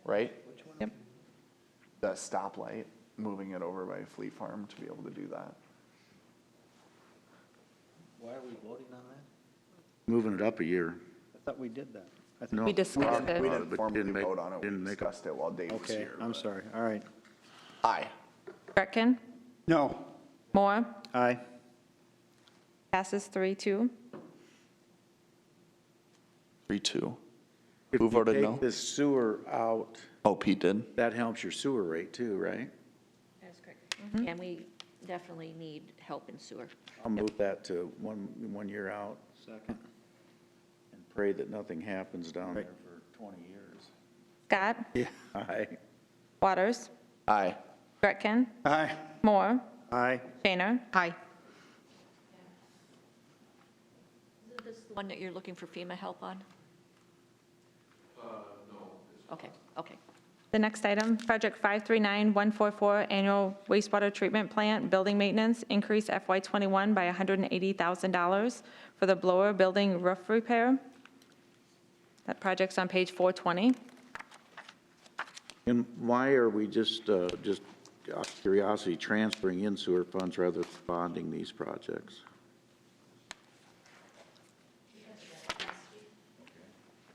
right? Yep. The stoplight, moving it over by Fleet Farm to be able to do that. Why are we voting on that? Moving it up a year. I thought we did that. I think- No. We discussed We it. didn't but formally didn't make- vote on it, we didn't make a- discussed it while Dave was Okay, here. I'm but- sorry, all right. Aye. Gretkin? No. Moore? Aye. Passes 3-2. 3-2. If Who you voted no? take this sewer out, Oh, Pete did? that helps your sewer rate too, right? That's correct. And we definitely need help in sewer. I'll move that to one year out. Second. And pray that nothing happens down there for 20 years. Scott? Yeah. Aye. Waters? Aye. Gretkin? Aye. Moore? Aye. Shaner? Aye. Is this the one that you're looking for FEMA help on? No. Okay, okay. The next item, Project 539144, annual wastewater treatment plant, building maintenance, increase FY21 by $180,000 for the blower building roof repair. That project's on page 420. And why are we just out of curiosity, transferring in sewer funds rather than bonding these projects?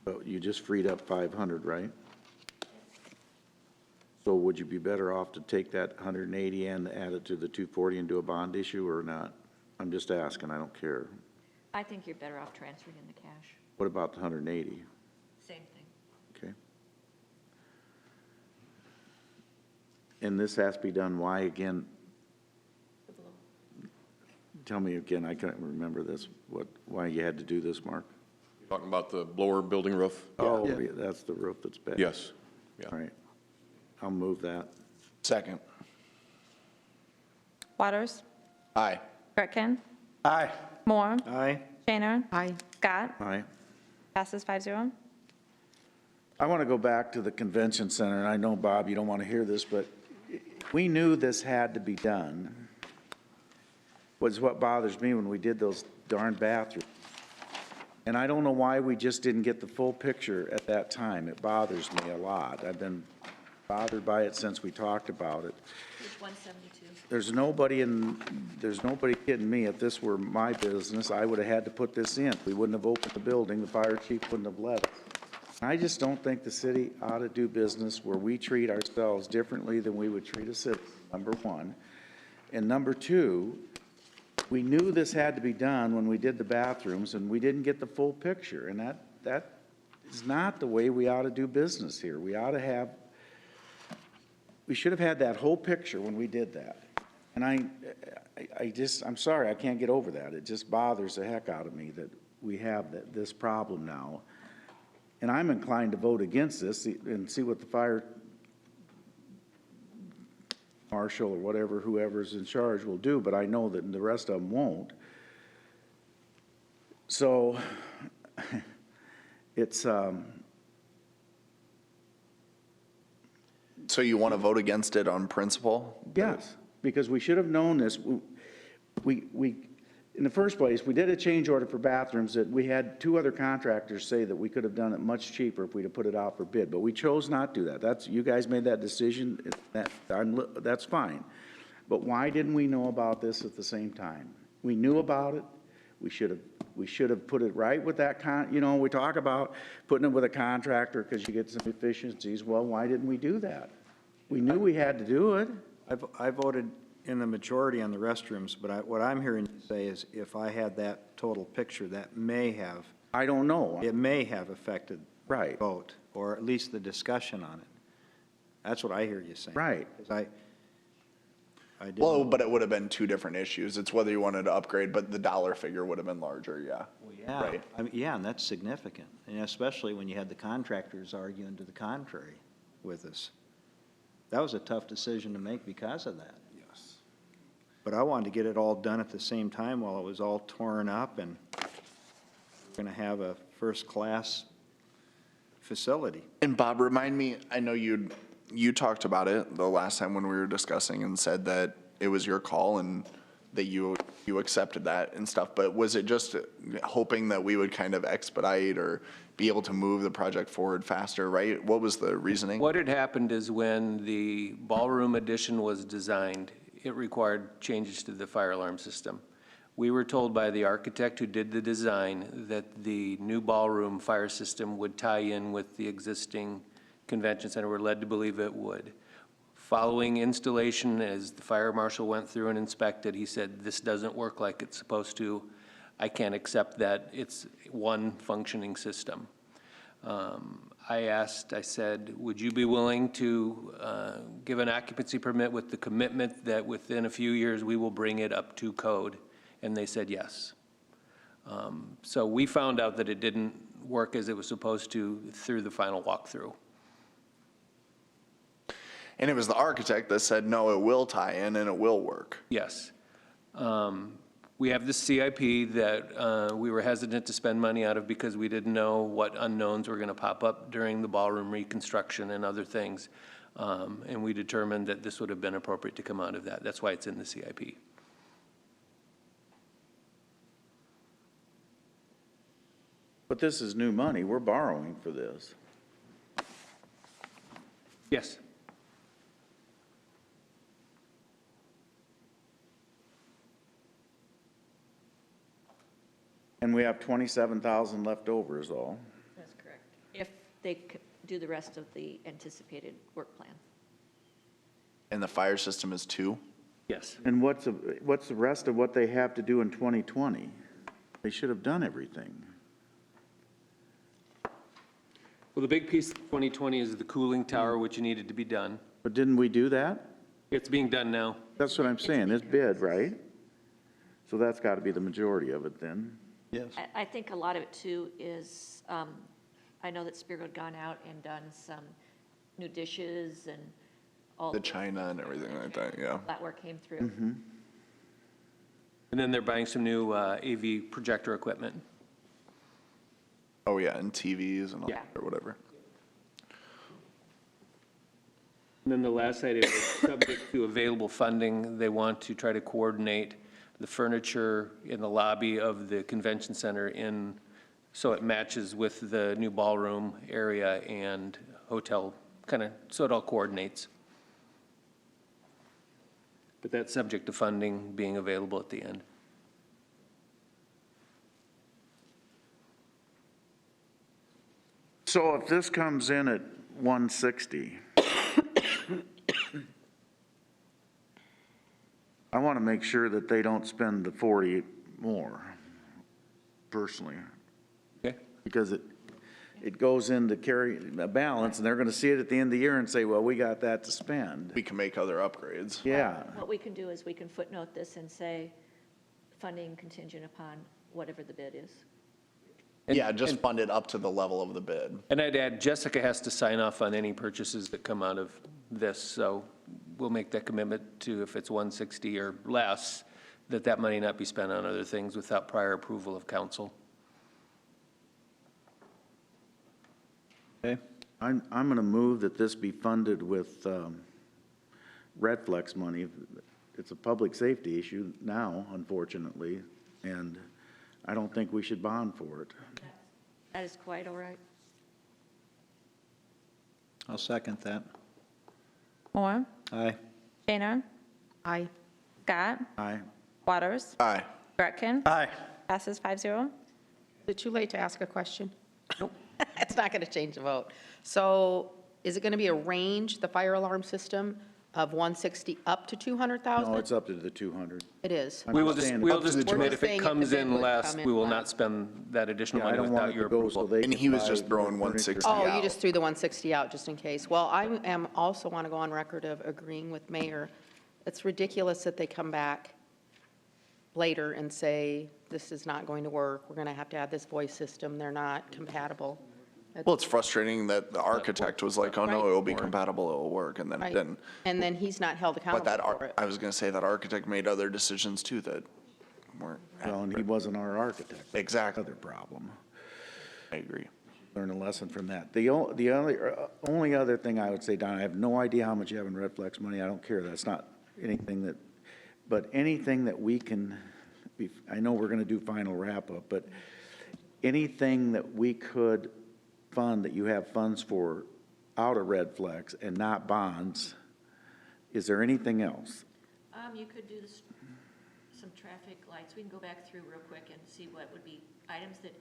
But you just freed up 500, right? So would you be better off to take that 180 and add it to the 240 and do a bond issue or not? I'm just asking, I don't care. I think you're better off transferring in the cash. What about the 180? Same thing. Okay. And this has to be done, why again? Tell me again, I can't remember this, why you had to do this, Mark? Talking about the blower building roof? Oh, yeah, that's the roof that's bad. Yes. Yeah. All right. I'll move that. Second. Waters? Aye. Gretkin? Aye. Moore? Aye. Shaner? Aye. Scott? Aye. Passes 5-0. I want to go back to the convention center, and I know, Bob, you don't want to hear this, but we knew this had to be done. Was what bothers me when we did those darn bathrooms. And I don't know why we just didn't get the full picture at that time. It bothers me a lot. I've been bothered by it since we talked about it. Page 172. There's nobody kidding me. If this were my business, I would have had to put this in. We wouldn't have opened the building, the fire chief wouldn't have let us. I just don't think the city ought to do business where we treat ourselves differently than we would treat a citizen, number one. And number two, we knew this had to be done when we did the bathrooms, and we didn't get the full picture. And that is not the way we ought to do business here. We ought to have, we should have had that whole picture when we did that. And I'm sorry, I can't get over that. It just bothers the heck out of me that we have this problem now. And I'm inclined to vote against this and see what the fire marshal or whatever, whoever's in charge will do, but I know that the rest of them won't. So it's, So you want to vote against it on principle? yes, because we should have known this. In the first place, we did a change order for bathrooms that we had two other contractors say that we could have done it much cheaper if we'd have put it out for bid, but we chose not to do that. You guys made that decision, that's fine. But why didn't we know about this at the same time? We knew about it. We should have put it right with that we talk about putting it with a contractor because you get some efficiencies. Well, why didn't we do that? We knew we had to do it. I voted in the majority on the restrooms, but what I'm hearing you say is if I had that total picture, that may have. I don't know. It may have affected Right. the vote, or at least the discussion on it. That's what I hear you saying. Right. 'Cause I didn't. Well, but it would have been two different issues. It's whether you wanted to upgrade, but the dollar figure would have been larger, yeah. Well, yeah, Right. I mean, yeah, and that's significant, and especially when you had the contractors arguing to the contrary with us. That was a tough decision to make because of that. Yes. But I wanted to get it all done at the same time while it was all torn up, and we're gonna have a first-class facility. And Bob, remind me, I know you talked about it the last time when we were discussing and said that it was your call and that you accepted that and stuff, but was it just hoping that we would kind of expedite or be able to move the project forward faster, right? What was the reasoning? What had happened is when the ballroom addition was designed, it required changes to the fire alarm system. We were told by the architect who did the design that the new ballroom fire system would tie in with the existing convention center. We're led to believe it would. Following installation, as the fire marshal went through and inspected, he said, this doesn't work like it's supposed to. I can't accept that. It's one functioning system. I said, would you be willing to give an occupancy permit with the commitment that within a few years we will bring it up to code? And they said yes. So we found out that it didn't work as it was supposed to through the final walkthrough. And it was the architect that said, no, it will tie in and it will work. Yes. We have the CIP that we were hesitant to spend money out of because we didn't know what unknowns were going to pop up during the ballroom reconstruction and other things. And we determined that this would have been appropriate to come out of that. That's why it's in the CIP. But this is new money. We're borrowing for this. Yes. And we have 27,000 left over is all. That's correct. If they do the rest of the anticipated work plan. And the fire system is 2? Yes. And what's the rest of what they have to do in 2020? They should have done everything. Well, the big piece of 2020 is the cooling tower, which needed to be done. But didn't we do that? It's being done now. That's what I'm saying, it's bid, right? So that's got to be the majority of it then. Yes. I think a lot of it too is, I know that Spear had gone out and done some new dishes and all. The china and everything like that, yeah. That work came through. Mm-hmm. And then they're buying some new AV projector equipment. Oh, yeah, and TVs and all, Yeah. or whatever. And then the last item is subject to available funding. They want to try to coordinate the furniture in the lobby of the convention center so it matches with the new ballroom area and hotel, so it all coordinates. But that's subject to funding being available at the end. So if this comes in at 160, I want to make sure that they don't spend the 40 more, personally. Okay. Because it goes into carry a balance, and they're going to see it at the end of the year and say, well, we got that to spend. We can make other upgrades. Yeah. What we can do is we can footnote this and say, funding contingent upon whatever the bid is. Yeah, just fund it up to the level of the bid. And I'd add, Jessica has to sign off on any purchases that come out of this, so we'll make that commitment to, if it's 160 or less, that money not be spent on other things without prior approval of council. Okay. I'm going to move that this be funded with Red Flex money. It's a public safety issue now, unfortunately, and I don't think we should bond for it. That is quite all right. I'll second that. Moore, Aye. Shaner, Aye. Scott, Aye. Waters, Aye. Gretkin? Aye. Passes 5-0. Is it too late to ask a question? Nope. It's not going to change the vote. So is it going to be a range, the fire alarm system, of 160 up to 200,000? No, it's up to the 200. It is. We will just, we'll Up to just the commit if it saying if comes the bid in would less, come in we will less. not spend that additional Yeah, I money don't want without it your to go so approval. they And can he was buy just throwing furniture. 160 Oh, you out. just threw the 160 out just in case. Well, I am also want to go on record of agreeing with Mayor. It's ridiculous that they come back later and say, this is not going to work. We're going to have to add this voice system. They're not compatible. Well, it's frustrating that the architect was like, oh, no, Right. it'll be compatible, it'll work, and then it Right. didn't. And then he's not held But accountable that, for it. I was gonna say that architect made other decisions too that weren't. Well, and he wasn't our architect. Exactly. Other problem. I agree. Learn a lesson from that. The only other thing I would say, Don, I have no idea how much you have in Red Flex money. I don't care. That's not anything that, but anything that we can, I know we're gonna do final wrap-up, but anything that we could fund, that you have funds for out of Red Flex and not bonds, is there anything else? You could do this, some traffic lights. We can go back through real quick and see what would be items that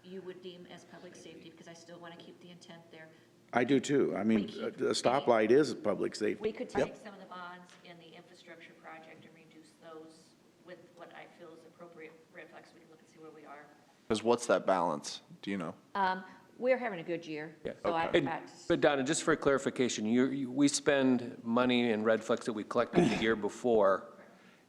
you would deem as public safety, because I still want to keep the intent there. I do too. I mean, a stoplight is public safety. We could take some of the bonds in the infrastructure project and reduce those with what I feel is appropriate red flags. We can look and see where we are. Because what's that balance? Do you know? We're having a good year. Yeah. So I've And- got, But Donna, just for clarification, we spend money in Red Flex that we collected the year before,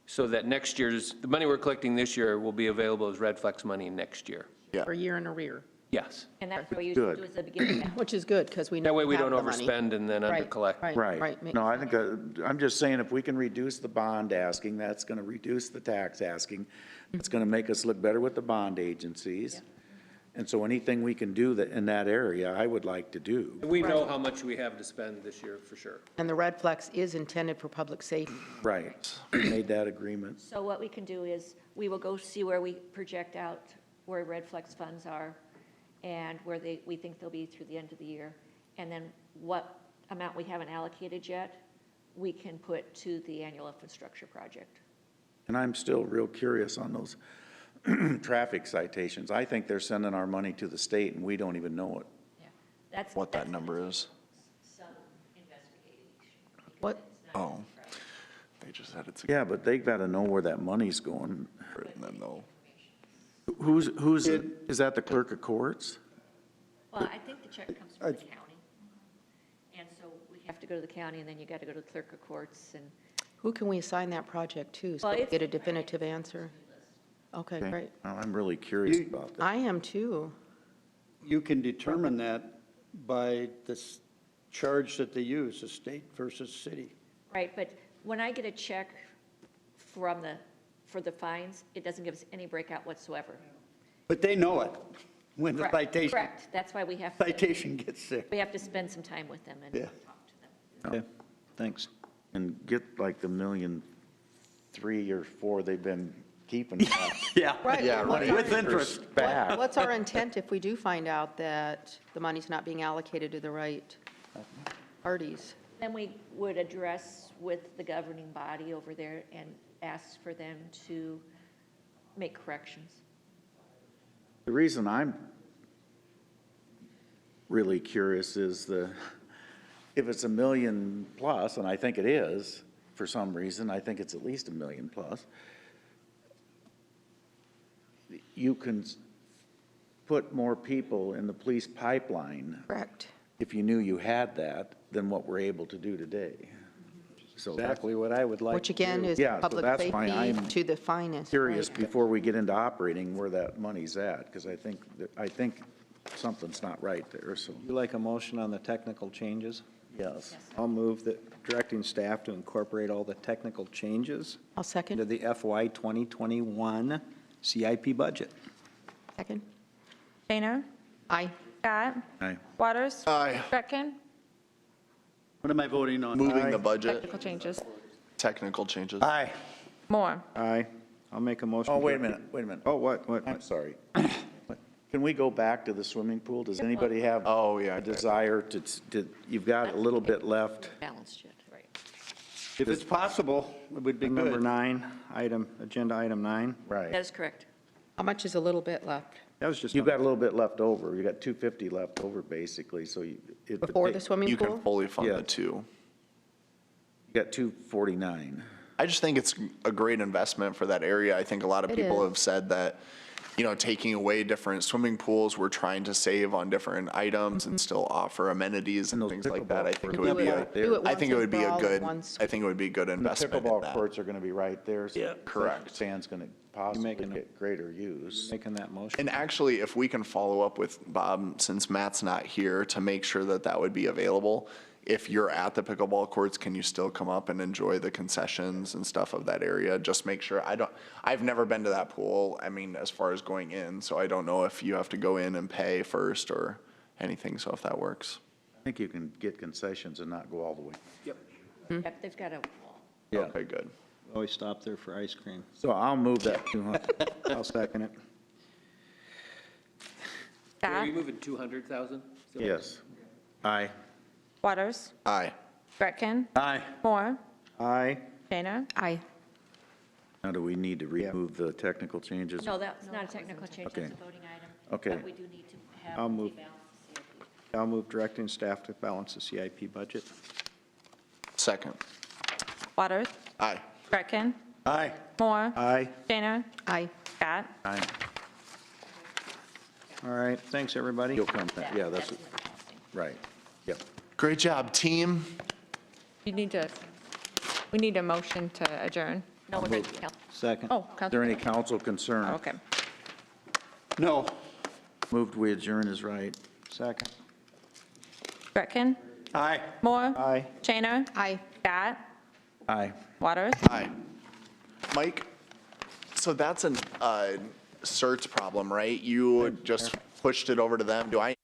so that next year's, the money we're collecting this year will be available as Red Flex money next year. For a year in arrear, Yes. and that's what we usually do is the beginning. which is good, because we know That way we have don't the money. overspend and then Right, undercollect. Right. makes No, I think, I'm just saying, if we can reduce the bond asking, that's gonna reduce the tax asking. It's gonna make us look better with the bond agencies. And so anything we can do that, in that area, I would like to do. We know how much we have to spend this year, for sure. And the red flex is intended for public safety. Right. We made that agreement. So what we can do is, we will go see where we project out where red flex funds are and where we think they'll be through the end of the year. And then what amount we haven't allocated yet, we can put to the annual infrastructure project. And I'm still real curious on those traffic citations. I think they're sending our money to the state and we don't even know it. That's What that number is? some investigation. What? Oh. They just said it's. Yeah, but they gotta know where that money's going. And then they'll. Who's, is that the clerk of courts? Well, I think the check comes from the county. And so we have to go to the county, and then you got to go to the clerk of courts, and Who can we assign that project to, so Well, we it's- get a definitive answer? Okay, great. Well, I'm really curious about that. I am too. You can determine that by this charge that they use, the state versus city. right, but when I get a check from for the fines, it doesn't give us any breakout whatsoever. But they know it when the Correct, citation, Correct, that's why we have to gets sick. we have to spend some time with them and Yeah. talk to them. Okay, thanks. And get like the 1,000,003 or 4 they've been keeping. Yeah. Right. Yeah, what's right. our- With interest. Back. What's our intent if we do find out that the money's not being allocated to the right parties? Then we would address with the governing body over there and ask for them to make corrections. The reason I'm really curious is if it's 1,000,000 plus, and I think it is, for some reason, I think it's at least 1,000,000 plus, you can put more people in the police pipeline Correct. if you knew you had that than what we're able to do today. So that's Exactly what I would like. Which again is Yeah, so public that's why safety I'm to the finest. curious right. before we get into operating where that money's at, because I think something's not right there, so, You like a motion on the technical changes? yes. I'll move that directing staff to incorporate all the technical changes I'll second. into the FY 2021 CIP budget. Second. Shaner? Aye. Scott? Aye. Waters? Aye. Gretkin? What am I voting on? Moving the budget, Technical changes. technical changes. Aye. Moore? Aye. I'll make a motion. Oh, wait a minute. Oh, what? I'm sorry. Can we go back to the swimming pool? Does anybody have Oh, yeah. a desire to, you've got a little bit left. Balanced yet, right. If it's possible, it would be Number good. 9, agenda item 9. That Right. is correct. How much is a little bit left? That was just. You've got a little bit left over. You got 250 left over, basically, so you. Before the swimming You pool? can fully fund Yeah. the two. You got 249. I just think it's a great investment for that area. I think a lot of It people is. have said that, you know, taking away different swimming pools, we're trying to save on different items and still offer amenities and those things like that. I think it pickleball would be courts a, Do it I think it once would be and a for all good, in one I think it would be a good And the investment in pickleball that. courts are going to be right there. So Correct. Sand's going to possibly get greater use. Making that motion. And actually, if we can follow up with Bob, since Matt's not here, to make sure that that would be available, if you're at the pickleball courts, can you still come up and enjoy the concessions and stuff of that area? Just make sure, I've never been to that pool, I mean, as far as going in, so I don't know if you have to go in and pay first or anything, so if that works. I think you can get concessions and not go all the way. Yep, they've got a wall. Yeah. Okay, good. Always stop there for ice cream. So I'll move that 200. I'll second it. Are you Scott, moving 200,000? Yes. Aye. Waters, Aye. Gretkin, Aye. Moore, Aye. Shaner, Aye. Now, do we need to remove the technical changes? No, that's not a technical change, Okay. that's a voting item. Okay. But we do need to have I'll the move. balance of CIP. I'll move directing staff to balance the CIP budget. Second. Waters, Aye. Gretkin, Aye. Moore, Aye. Shaner, Aye. Scott. Aye. All right, thanks, everybody. You'll come, yeah, that's, right. Yep. Great job, team. We need a motion to adjourn. No, we're ready, no. Second. Oh, Is there any Councilman. council concern? Oh, okay. No. Moved, we adjourn is right. Second. Gretkin, Aye. Moore, Aye. Shaner, Aye. Scott, Aye. Waters. Aye. Mike, so that's an, CERT's problem, right? You just pushed it over to them. Do I